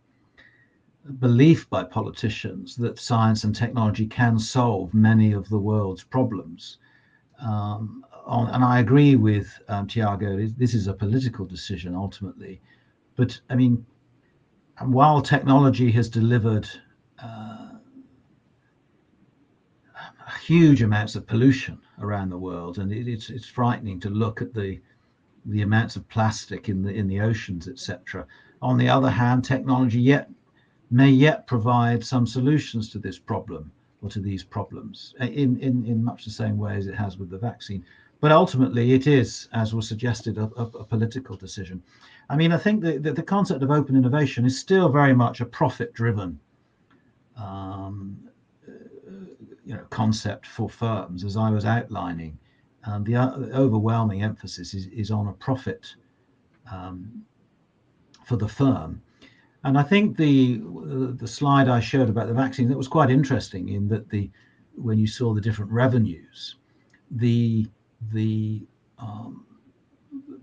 belief by politicians that science and technology can solve many of the world's problems. And I agree with Tiago, this is a political decision ultimately. But I mean, while technology has delivered huge amounts of pollution around the world, and it's frightening to look at the amounts of plastic in the oceans, etc. On the other hand, technology may yet provide some solutions to this problem or to these problems in much the same way as it has with the vaccine. But ultimately, it is, as was suggested, a political decision. I mean, I think the concept of open innovation is still very much a profit-driven concept for firms, as I was outlining. The overwhelming emphasis is on a profit for the firm. And I think the slide I showed about the vaccine, that was quite interesting in that when you saw the different revenues, the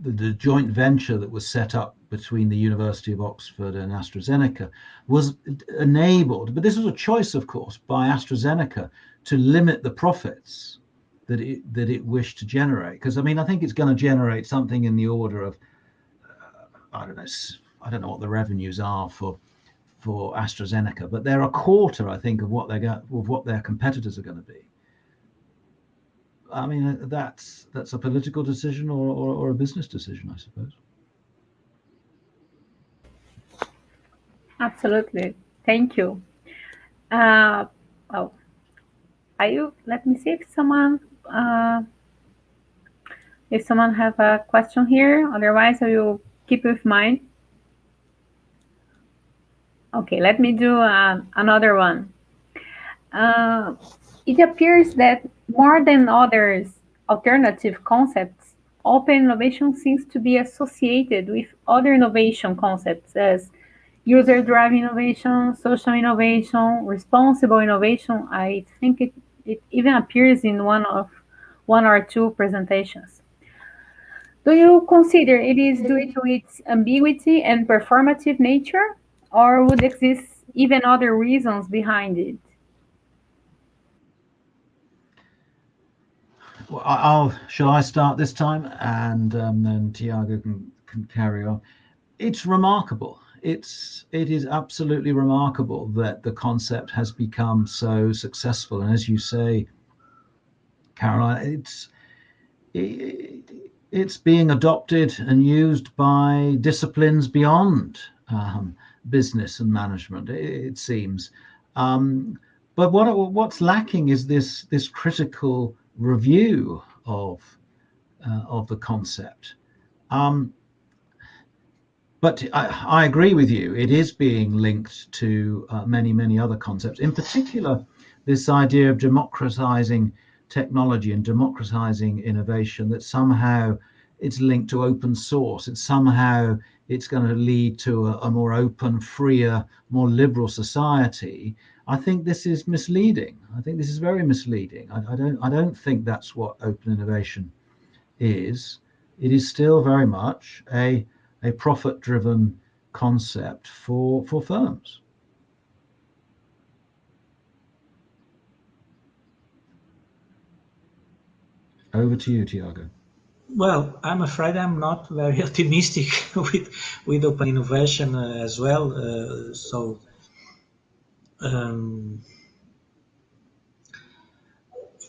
the joint venture that was set up between the University of Oxford and AstraZeneca was enabled, but this was a choice, of course, by AstraZeneca to limit the profits that it wished to generate. Because I mean, I think it's going to generate something in the order of I don't know what the revenues are for AstraZeneca, but they're a quarter, I think, of what their competitors are going to be. I mean, that's a political decision or a business decision, I suppose. Absolutely. Thank you. Let me see if someone have a question here. Otherwise, I will keep with mine. Okay, let me do another one. It appears that more than others alternative concepts, open innovation seems to be associated with other innovation concepts as user-driven innovation, social innovation, responsible innovation. I think it even appears in one or two presentations. Do you consider it is due to its ambiguity and performative nature, or would exist even other reasons behind it? Well, shall I start this time, and then Tiago can carry on. It's remarkable. It is absolutely remarkable that the concept has become so successful, and as you say, Caroline, it's being adopted and used by disciplines beyond business and management. It seems, but what's lacking is this critical review of the concept. But I agree with you. It is being linked to many other concepts. In particular, this idea of democratizing technology and democratizing innovation, that somehow it's linked to open source. It's going to lead to a more open, freer, more liberal society. I think this is misleading. I think this is very misleading. I don't think that's what open innovation is. It is still very much a profit-driven concept for firms. Over to you, Tiago. Well, I'm afraid I'm not very optimistic with open innovation as well.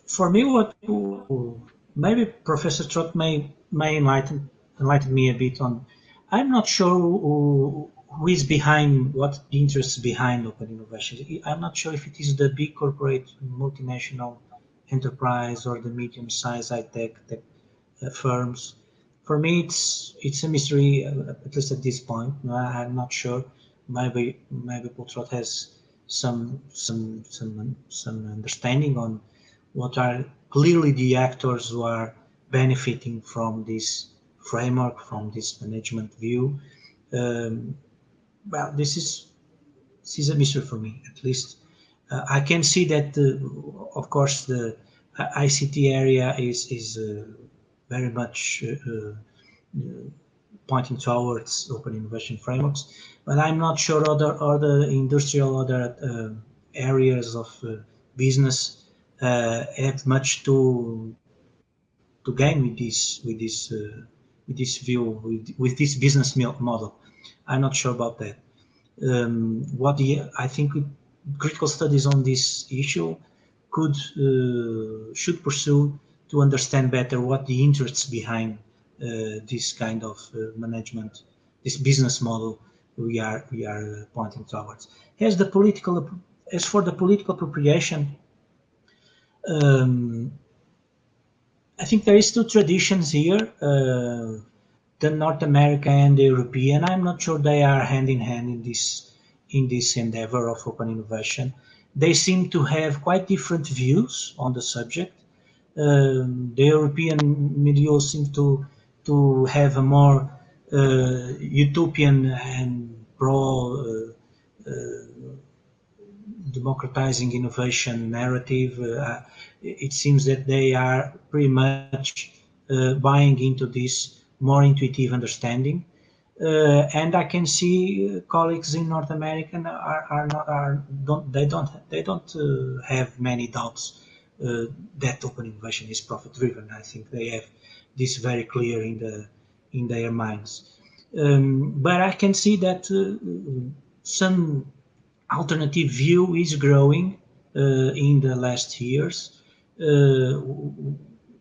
For me, what maybe Professor Trott may enlighten me a bit on. I'm not sure who is behind, what the interests behind open innovation. I'm not sure if it is the big corporate multinational enterprise or the medium-sized high-tech firms. For me, it's a mystery, at least at this point. No, I'm not sure. Maybe Paul Trott has some understanding on what are clearly the actors who are benefiting from this framework, from this management view. Well, this is a mystery for me, at least. I can see that, of course, the ICT area is very much pointing towards open innovation frameworks, but I'm not sure other industrial areas of business have much to gain with this view, with this business model. I'm not sure about that. I think critical studies on this issue should pursue to understand better what the interests behind this kind of management, this business model we are pointing towards. As for the political appropriation, I think there is two traditions here, the North America and the European. I'm not sure they are hand in hand in this endeavor of open innovation. They seem to have quite different views on the subject. The European milieu seems to have a more utopian and pro democratizing innovation narrative. It seems that they are pretty much buying into this more intuitive understanding. And I can see colleagues in North America don't have many doubts that open innovation is profit driven. I think they have this very clear in their minds. But I can see that some alternative view is growing in the last years,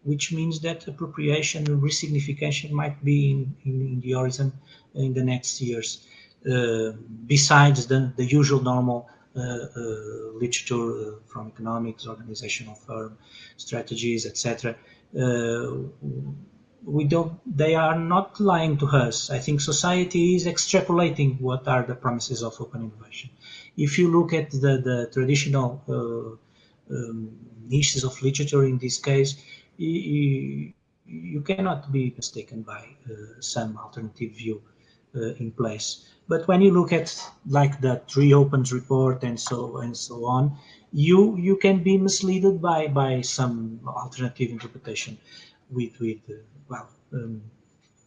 which means that appropriation and resignification might be in the horizon in the next years, besides the usual normal literature from economics, organizational firm strategies, etc. They are not lying to us. I think society is extrapolating what are the promises of open innovation. If you look at the traditional niches of literature in this case, you cannot be mistaken by some alternative view in place. But when you look at like the Three Opens report and so on, you can be misled by some alternative interpretation.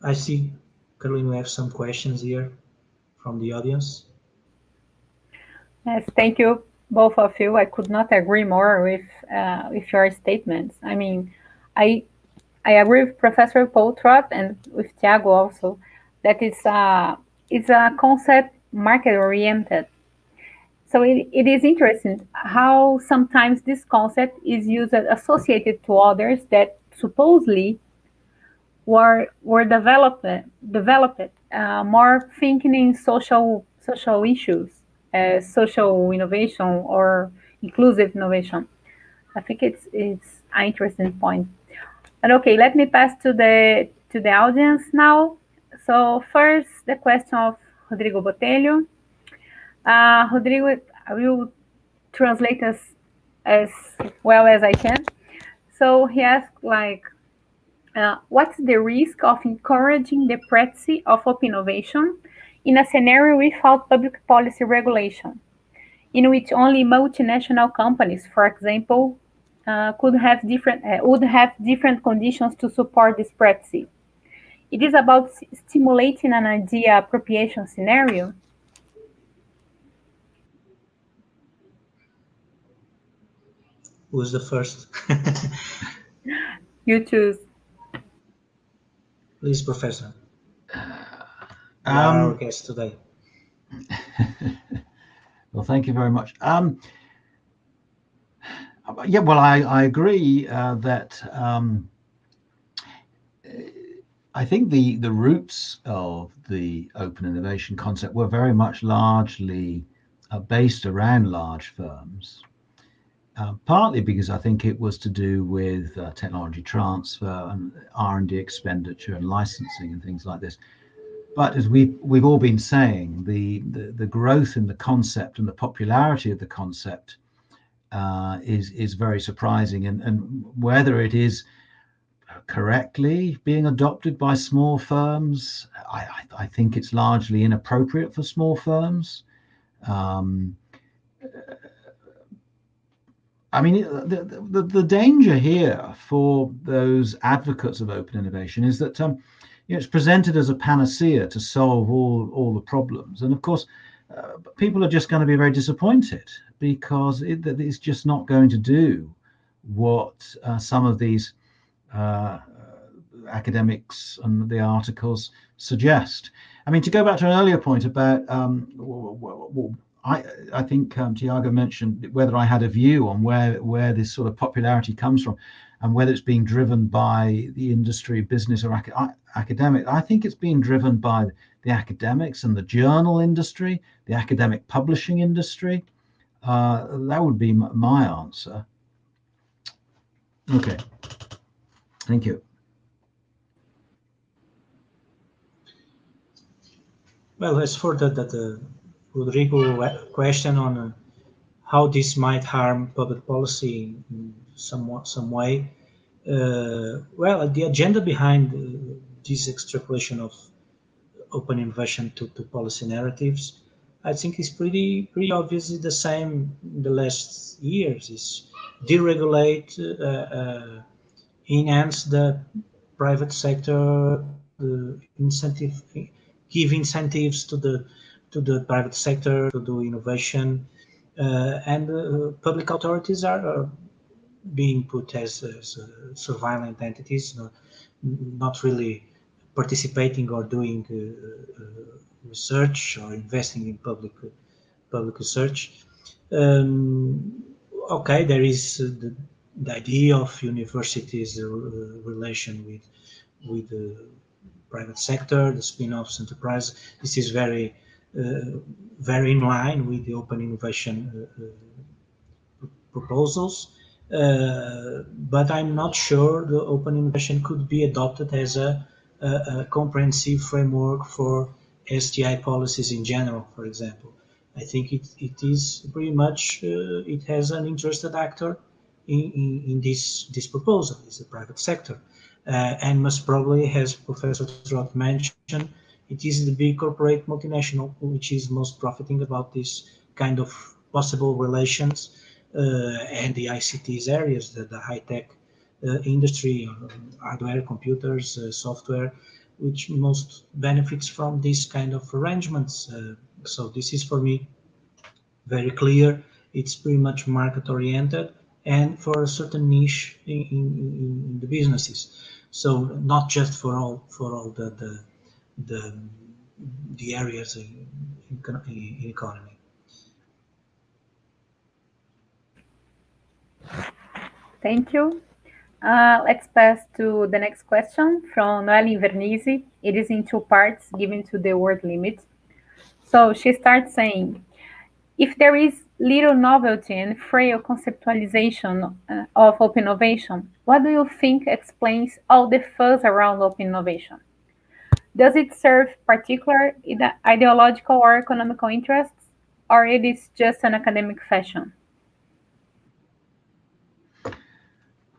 I see, Caroline, we have some questions here from the audience. Yes, thank you, both of you. I could not agree more with your statements. I mean, I agree with Professor Poltrot and with Thiago also that it's a concept market oriented. So it is interesting how sometimes this concept is used associated to others that supposedly were developed more thinking in social issues, social innovation or inclusive innovation. I think it's an interesting point. And okay, let me pass to the audience now. So first, the question of Rodrigo Botelho. Rodrigo, I will translate as well as I can. So he asked, like, what's the risk of encouraging the practice of open innovation in a scenario without public policy regulation, in which only multinational companies, for example, would have different conditions to support this practice? It is about stimulating an idea appropriation scenario. Who's the first? You choose. Please, Professor. Our guest today. Well, thank you very much. Yeah, well, I agree that I think the roots of the open innovation concept were very much largely based around large firms, partly because I think it was to do with technology transfer and R&D expenditure and licensing and things like this. But as we've all been saying, the growth in the concept and the popularity of the concept is very surprising, and whether it is correctly being adopted by small firms, I think it's largely inappropriate for small firms. I mean, the danger here for those advocates of open innovation is that it's presented as a panacea to solve all the problems, and of course, people are just going to be very disappointed because it's just not going to do what some of these academics and the articles suggest. I mean, to go back to an earlier point about, I think Thiago mentioned whether I had a view on where this sort of popularity comes from and whether it's being driven by the industry, business, or academic. I think it's being driven by the academics and the journal industry, the academic publishing industry. That would be my answer. Okay. Thank you. Well, as for the Rodrigo question on how this might harm public policy in some way, well, the agenda behind this extrapolation of open innovation to policy narratives, I think is pretty obviously the same in the last years. Is deregulate, enhance the private sector give incentives to the private sector to do innovation, and public authorities are being put as surveillance entities, not really participating or doing research or investing in public research. Okay, there is the idea of universities' relation with the private sector, the spin-offs, enterprise. This is very in line with the open innovation proposals. But I'm not sure the open innovation could be adopted as a comprehensive framework for STI policies in general, for example. I think it is pretty much, it has an interested actor in this proposal, is the private sector. And most probably, as Professor Trott mentioned, it is the big corporate multinational which is most profiting about this kind of possible relations, and the ICTs areas, the high-tech industry, hardware, computers, software, which most benefits from this kind of arrangements. So this is for me very clear. It's pretty much market oriented and for a certain niche in the businesses. So not just for all the areas in economy. Thank you. Let's pass to the next question from Noelle Invernizzi. It is in two parts given to the word limit. So she starts saying, if there is little novelty and frail conceptualization of open innovation, what do you think explains all the fuzz around open innovation? Does it serve particular ideological or economical interests, or it is just an academic fashion?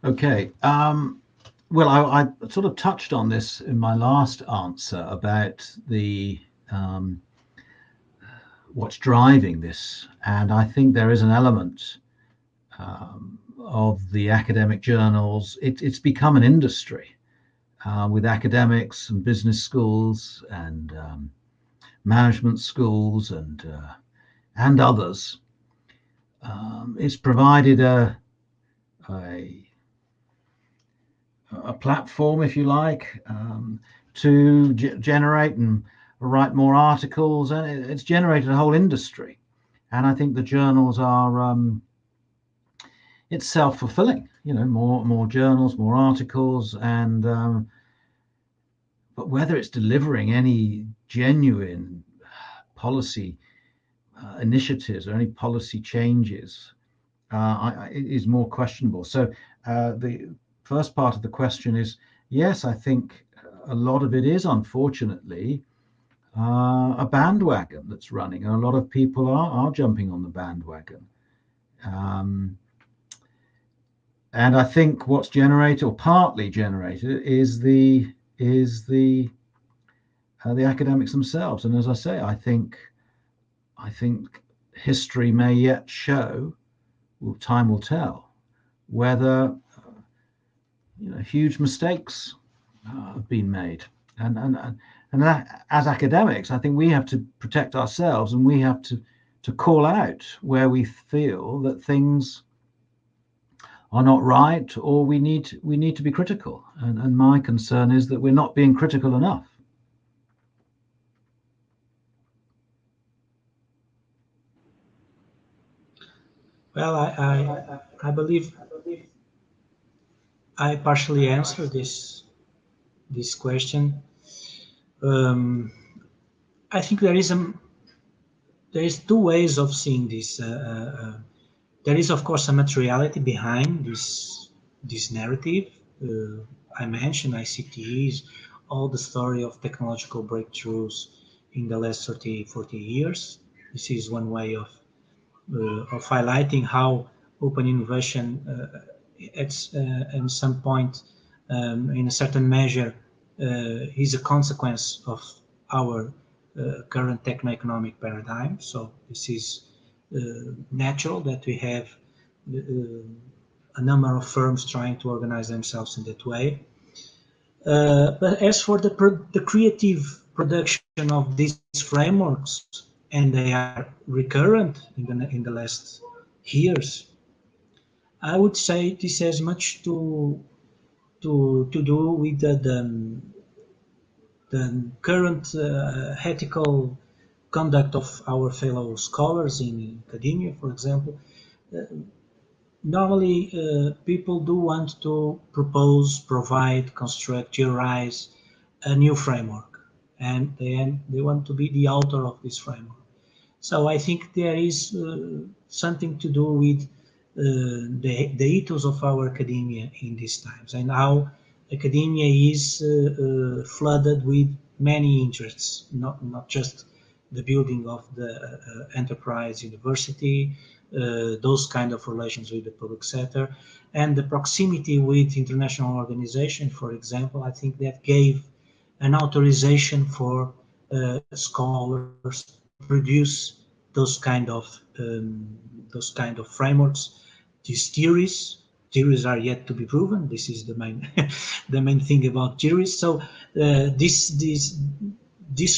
Okay. Well, I sort of touched on this in my last answer about the what's driving this, and I think there is an element of the academic journals. It's become an industry with academics and business schools and management schools and others. It's provided a platform, if you like, to generate and write more articles, and it's generated a whole industry. And I think the journals are it's self-fulfilling, more journals, more articles, and but whether it's delivering any genuine policy initiatives or any policy changes is more questionable. So the first part of the question is, yes, I think a lot of it is, unfortunately, a bandwagon that's running, and a lot of people are jumping on the bandwagon. And I think what's generated, or partly generated, is the academics themselves. And as I say, I think history may yet show, well, time will tell, whether huge mistakes have been made. And that, as academics, I think we have to protect ourselves, and we have to call out where we feel that things are not right, or we need to be critical. And my concern is that we're not being critical enough. Well, I believe I partially answered this question. I think there is two ways of seeing this. There is, of course, a materiality behind this narrative. I mentioned ICTs, all the story of technological breakthroughs in the last 30, 40 years. This is one way of highlighting how open innovation at some point, in a certain measure, is a consequence of our current techno-economic paradigm. So this is natural that we have a number of firms trying to organize themselves in that way. But as for the creative production of these frameworks, and they are recurrent in the last years, I would say this has much to do with the current ethical conduct of our fellow scholars in academia, for example. Normally, people do want to propose, provide, construct, theorize a new framework, and they want to be the author of this framework. So I think there is something to do with the ethos of our academia in these times, and how academia is flooded with many interests, not just the building of the enterprise university, those kind of relations with the public sector, and the proximity with international organizations, for example. I think that gave an authorization for scholars to produce those kind of frameworks. These theories are yet to be proven. This is the main the main thing about theories. So this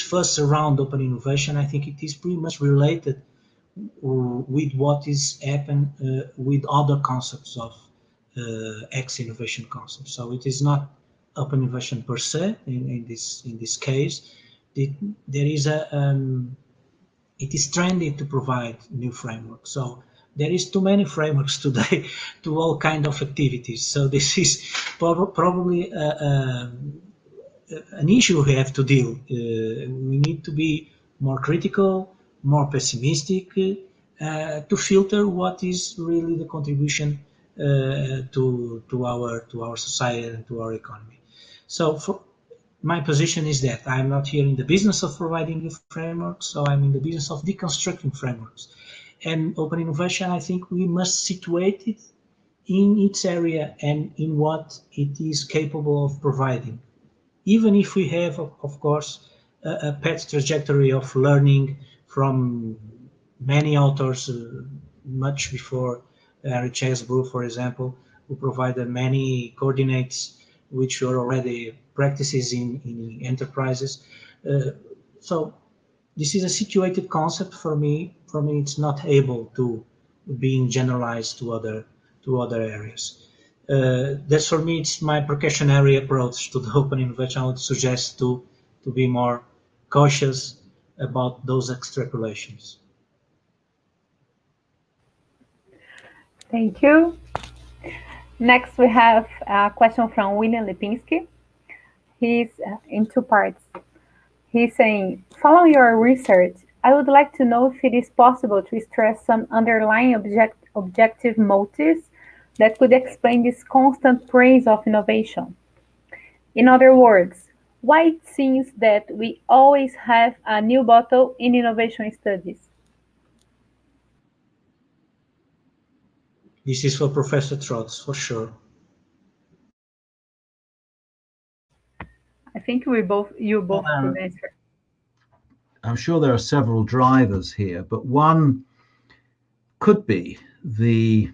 fuss around open innovation, I think it is pretty much related with what is happened with other concepts of X innovation concepts. So it is not open innovation per se in this case. There is it is trendy to provide new frameworks. So there is too many frameworks today to all kind of activities. So this is probably an issue we have to deal. We need to be more critical, more pessimistic, to filter what is really the contribution to our society and to our economy. So my position is that I'm not here in the business of providing new frameworks, so I'm in the business of deconstructing frameworks. And open innovation, I think we must situate it in its area and in what it is capable of providing. Even if we have, of course, a path trajectory of learning from many authors, much before Henry Chesbrough, for example, who provided many coordinates which were already practices in enterprises. So this is a situated concept for me. For me, it's not able to being generalized to other areas. That's for me, it's my precautionary approach to the open innovation. I would suggest to be more cautious about those extrapolations. Thank you. Next, we have a question from William Lipinski. He's in two parts. He's saying, following your research, I would like to know if it is possible to stress some underlying objective motives that could explain this constant praise of innovation. In other words, why it seems that we always have a new bottle in innovation studies. This is for Professor Trotz, for sure. I think you both could answer. I'm sure there are several drivers here, but one could be the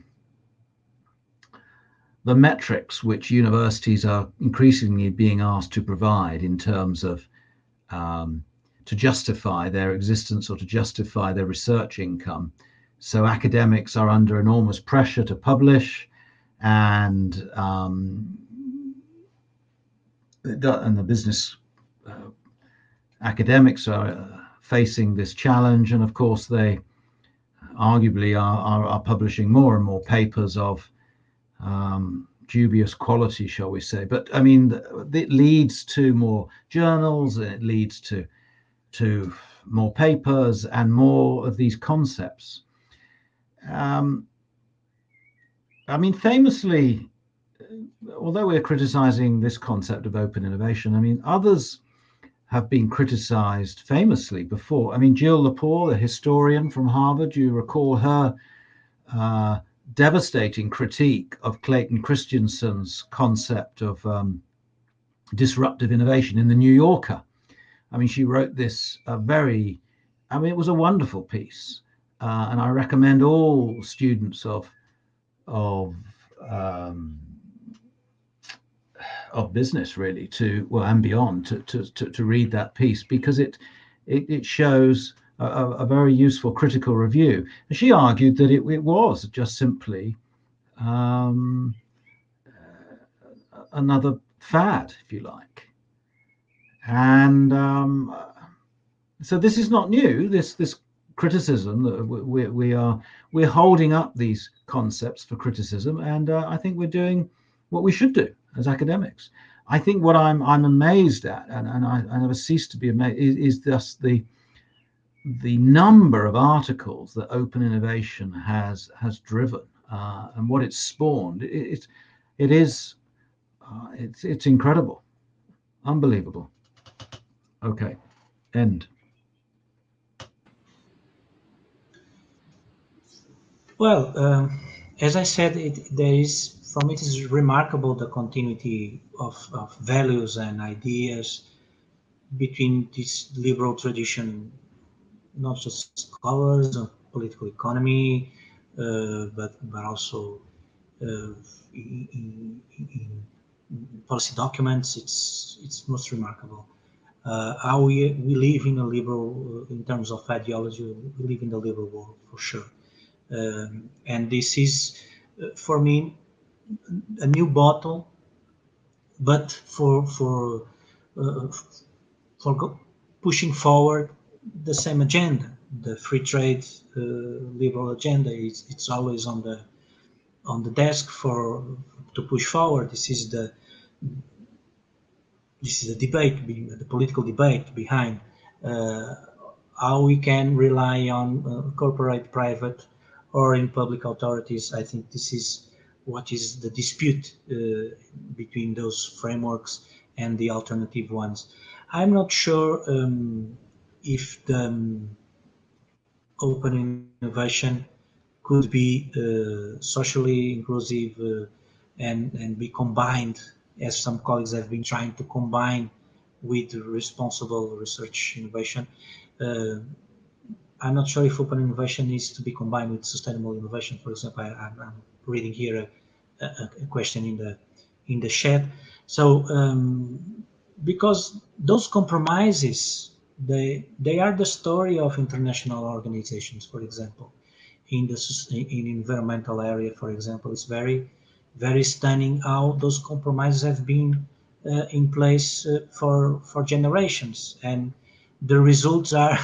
metrics which universities are increasingly being asked to provide in terms of to justify their existence or to justify their research income. So academics are under enormous pressure to publish, and the business academics are facing this challenge, and of course they arguably are publishing more and more papers of dubious quality, shall we say. But I mean, it leads to more journals, and it leads to more papers and more of these concepts. I mean, famously, although we're criticizing this concept of open innovation, I mean, others have been criticized famously before. I mean, Jill Lepore, the historian from Harvard, you recall her devastating critique of Clayton Christensen's concept of disruptive innovation in the New Yorker. I mean, she wrote this it was a wonderful piece. And I recommend all students of of business, really, to, well, and beyond, to read that piece, because it shows a very useful critical review. And she argued that it was just simply another fad, if you like. And so this is not new. This criticism that we're holding up these concepts for criticism, and I think we're doing what we should do as academics. I think what I'm amazed at, and I never cease to be amazed, is just the number of articles that open innovation has driven, and what it's spawned. It's incredible, unbelievable. Okay, end. Well, as I said, there is, for me, it is remarkable the continuity of values and ideas between this liberal tradition, not just scholars of political economy, but also in policy documents. It's most remarkable. How we live in a liberal, in terms of ideology, we live in the liberal world for sure. And this is, for me, a new bottle, but for pushing forward the same agenda, the free trade liberal agenda. It's always on the desk to push forward. This is the debate, the political debate behind how we can rely on corporate, private, or in public authorities. I think this is what is the dispute between those frameworks and the alternative ones. I'm not sure if the open innovation could be socially inclusive and be combined, as some colleagues have been trying to combine with responsible research innovation. I'm not sure if open innovation needs to be combined with sustainable innovation. For example, I'm reading here a question in the chat. So because those compromises, they are the story of international organizations. For example, in environmental area, for example, it's very stunning how those compromises have been in place for generations, and the results are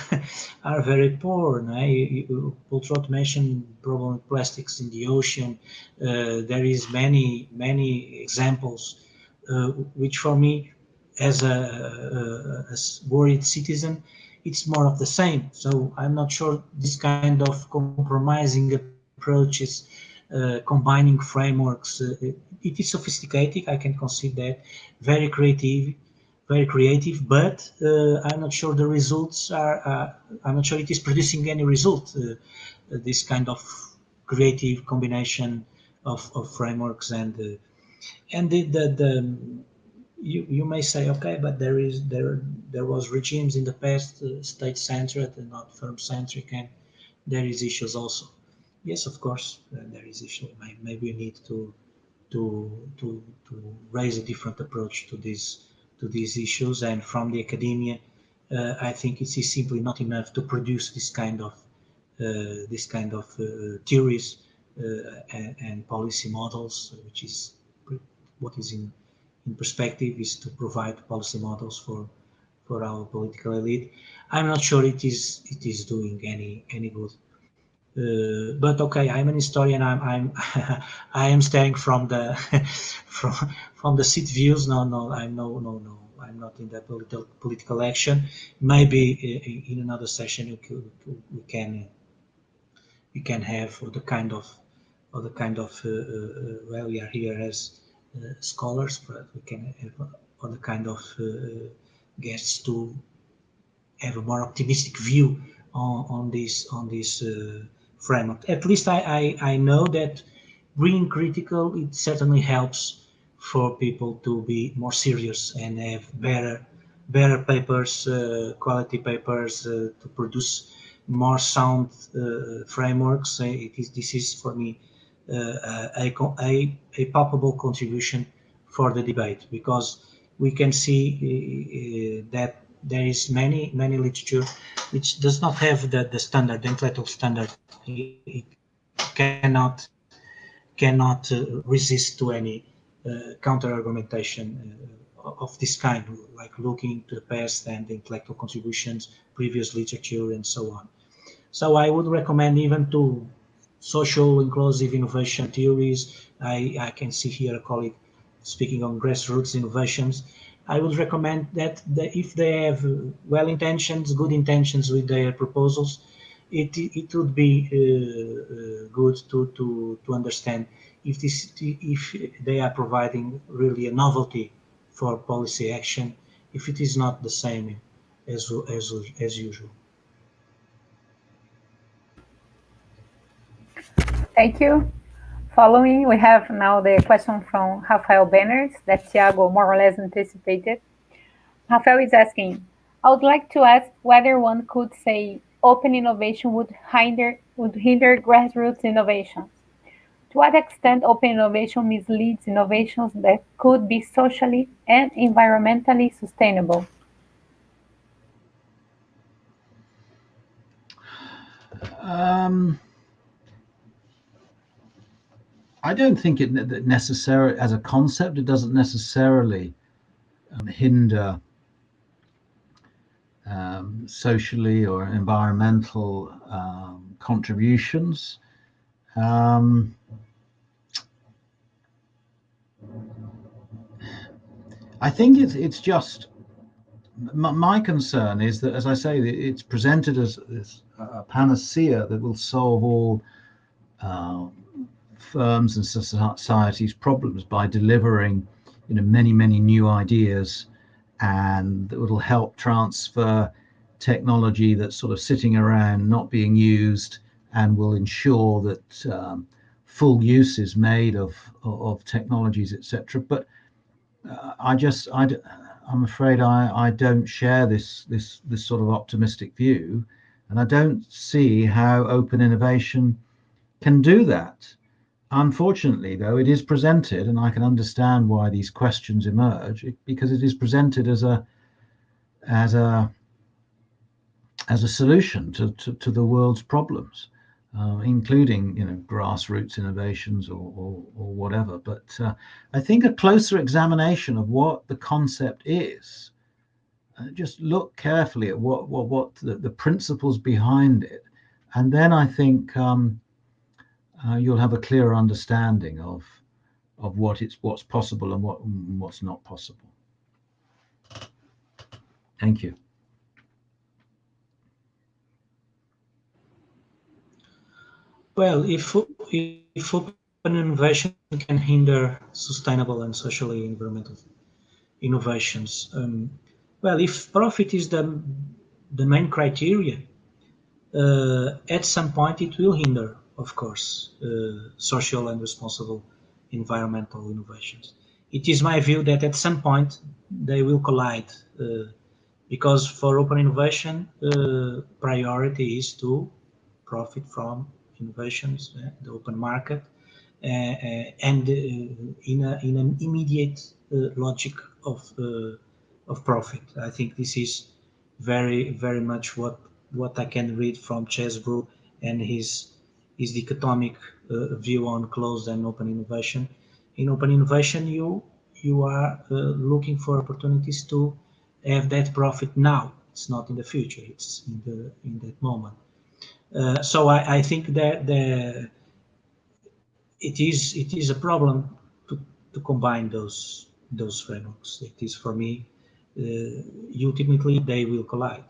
very poor. Paul mentioned problem with plastics in the ocean. There is many examples, which for me, as a worried citizen, it's more of the same. So I'm not sure this kind of compromising approaches, combining frameworks, it is sophisticated, I can concede that, very creative, but I'm not sure the results are, I'm not sure it is producing any result, this kind of creative combination of frameworks. And you may say, okay, but there was regimes in the past, state-centered and not firm-centric, and there is issues also. Yes, of course, there is issue. Maybe we need to raise a different approach to these issues. And from the academia, I think it is simply not enough to produce this kind of theories and policy models, which is what is in perspective, is to provide policy models for our political elite. I'm not sure it is doing any good. But okay, I'm an historian. I'm I am staying from the from the seat views. No, I'm I'm not in that political action. Maybe in another session we can have the kind of well, we are here as scholars, but we can have other kind of guests to have a more optimistic view on this framework. At least I know that being critical, it certainly helps for people to be more serious and have better papers, quality papers, to produce more sound frameworks. This is for me a palpable contribution for the debate, because we can see that there is many literature which does not have the standard, the intellectual standard. It cannot resist to any counter argumentation of this kind, like looking to the past and the intellectual contributions, previous literature, and so on. So I would recommend even to social inclusive innovation theories. I can see here a colleague speaking on grassroots innovations. I would recommend that if they have good intentions with their proposals, it would be good to understand if they are providing really a novelty for policy action, if it is not the same as usual. Thank you. Following, we have now the question from Rafael Banners that Thiago more or less anticipated. Rafael is asking, I would like to ask whether one could say open innovation would hinder grassroots innovations. To what extent open innovation misleads innovations that could be socially and environmentally sustainable? I don't think it necessarily, as a concept, it doesn't necessarily hinder socially or environmental contributions. I think it's just, my concern is that, as I say, it's presented as a panacea that will solve all firms and society's problems by delivering, many new ideas, and that will help transfer technology that's sort of sitting around not being used, and will ensure that full use is made of technologies, etc. But I'm afraid I don't share this sort of optimistic view, and I don't see how open innovation can do that. Unfortunately, though, it is presented, and I can understand why these questions emerge, because it is presented as a solution to the world's problems, including grassroots innovations or whatever. But I think a closer examination of what the concept is, just look carefully at what the principles behind it, and then I think you'll have a clearer understanding of what's possible and what's not possible. Thank you. Well, if open innovation can hinder sustainable and socially environmental innovations, well, if profit is the main criteria, at some point it will hinder, of course, social and responsible environmental innovations. It is my view that at some point they will collide, because for open innovation, priority is to profit from innovations, the open market, and in an immediate logic of profit. I think this is very much what I can read from Chesbrough and his dichotomic view on closed and open innovation. In open innovation, you are looking for opportunities to have that profit now. It's not in the future. It's in that moment. So I think that it is a problem to combine those frameworks. It is, for me, ultimately they will collide.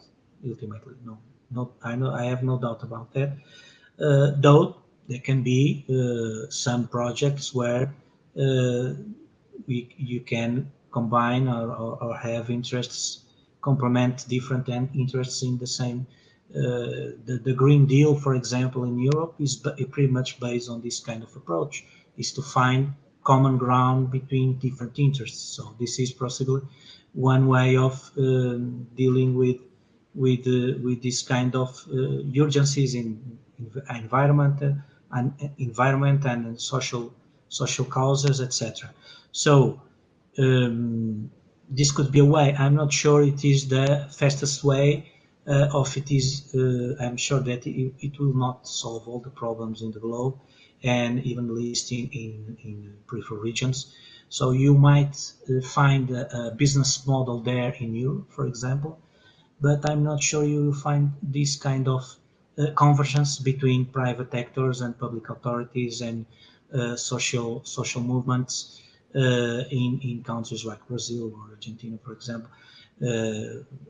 Ultimately, I have no doubt about that. Though there can be some projects where you can combine or have interests complement different interests in the same. The Green Deal, for example, in Europe is pretty much based on this kind of approach, is to find common ground between different interests. So this is possibly one way of dealing with this kind of urgencies in environment and social causes, etc. So this could be a way. I'm not sure it is the fastest way, I'm sure that it will not solve all the problems in the globe, and even least in peripheral regions. So you might find a business model there in Europe, for example, but I'm not sure you will find this kind of convergence between private actors and public authorities and social movements in countries like Brazil or Argentina, for example,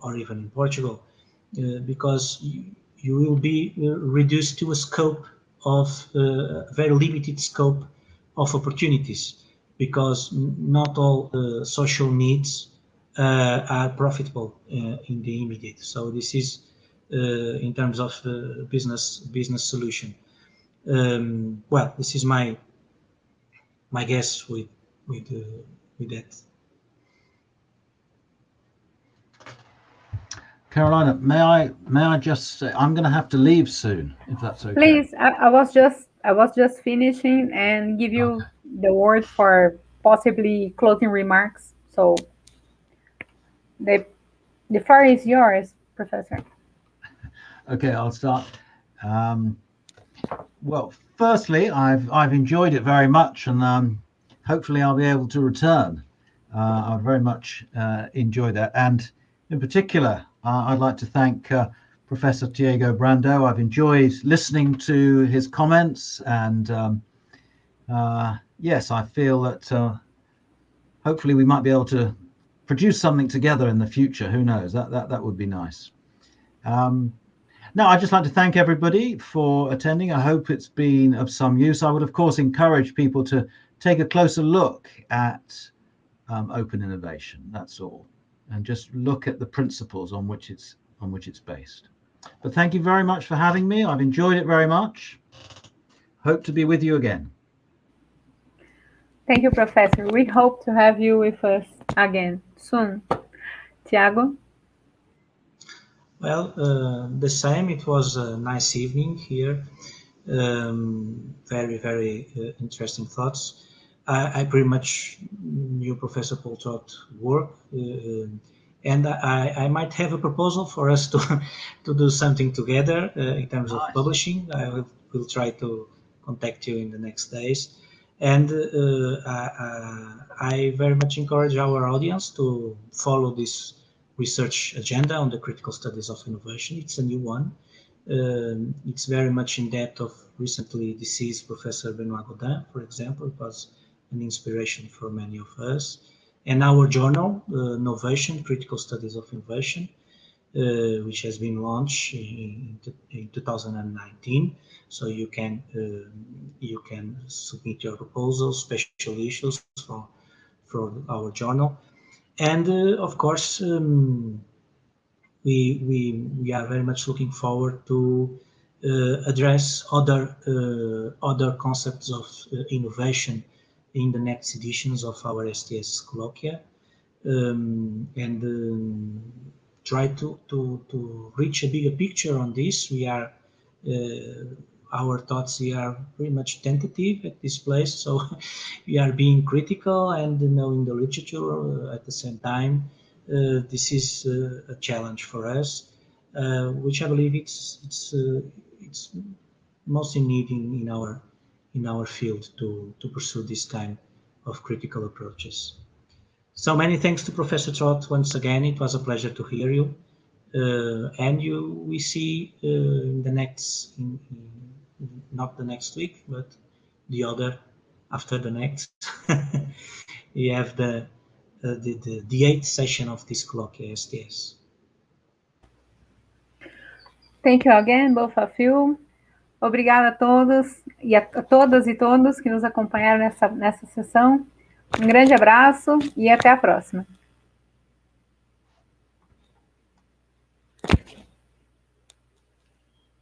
or even in Portugal, because you will be reduced to a scope of very limited scope of opportunities, because not all social needs are profitable in the immediate. So this is in terms of business solution. Well, this is my guess with that. Carolina, may I just say, I'm going to have to leave soon, if that's okay. Please, I was just finishing and give you the word for possibly closing remarks. So the floor is yours, Professor. Okay, I'll start. Well, firstly, I've enjoyed it very much, and hopefully I'll be able to return. I very much enjoyed that, and in particular, I'd like to thank Professor Tiago Brando. I've enjoyed listening to his comments, and yes, I feel that hopefully we might be able to produce something together in the future. Who knows? That would be nice. Now, I'd just like to thank everybody for attending. I hope it's been of some use. I would, of course, encourage people to take a closer look at open innovation. That's all, and just look at the principles on which it's based. But thank you very much for having me. I've enjoyed it very much. Hope to be with you again. Thank you, Professor. We hope to have you with us again soon. Tiago? Well, the same. It was a nice evening here. Very, very interesting thoughts. I pretty much knew Professor Poltrot's work, and I might have a proposal for us to do something together in terms of publishing. I will try to contact you in the next days, and I very much encourage our audience to follow this research agenda on the critical studies of innovation. It's a new one. It's very much in depth of recently deceased Professor Benoit Godin, for example. It was an inspiration for many of us. And our journal, Innovation, Critical Studies of Innovation, which has been launched in 2019. So you can submit your proposals, special issues for our journal. And of course, we are very much looking forward to address other concepts of innovation in the next editions of our STS colloquia, and try to reach a bigger picture on this. We are our thoughts here are pretty much tentative at this place, so we are being critical and knowing the literature at the same time. This is a challenge for us, which I believe it's mostly needed in our field to pursue this kind of critical approaches. So many thanks to Professor Trott once again. It was a pleasure to hear you, and we see in the next. Not the next week, but the other after the next. We have the 8th session of this colloquia STS. Thank you again, both of you. Obrigada a todos e a todas e todos que nos acompanharam nessa sessão. Um grande abraço e até a próxima.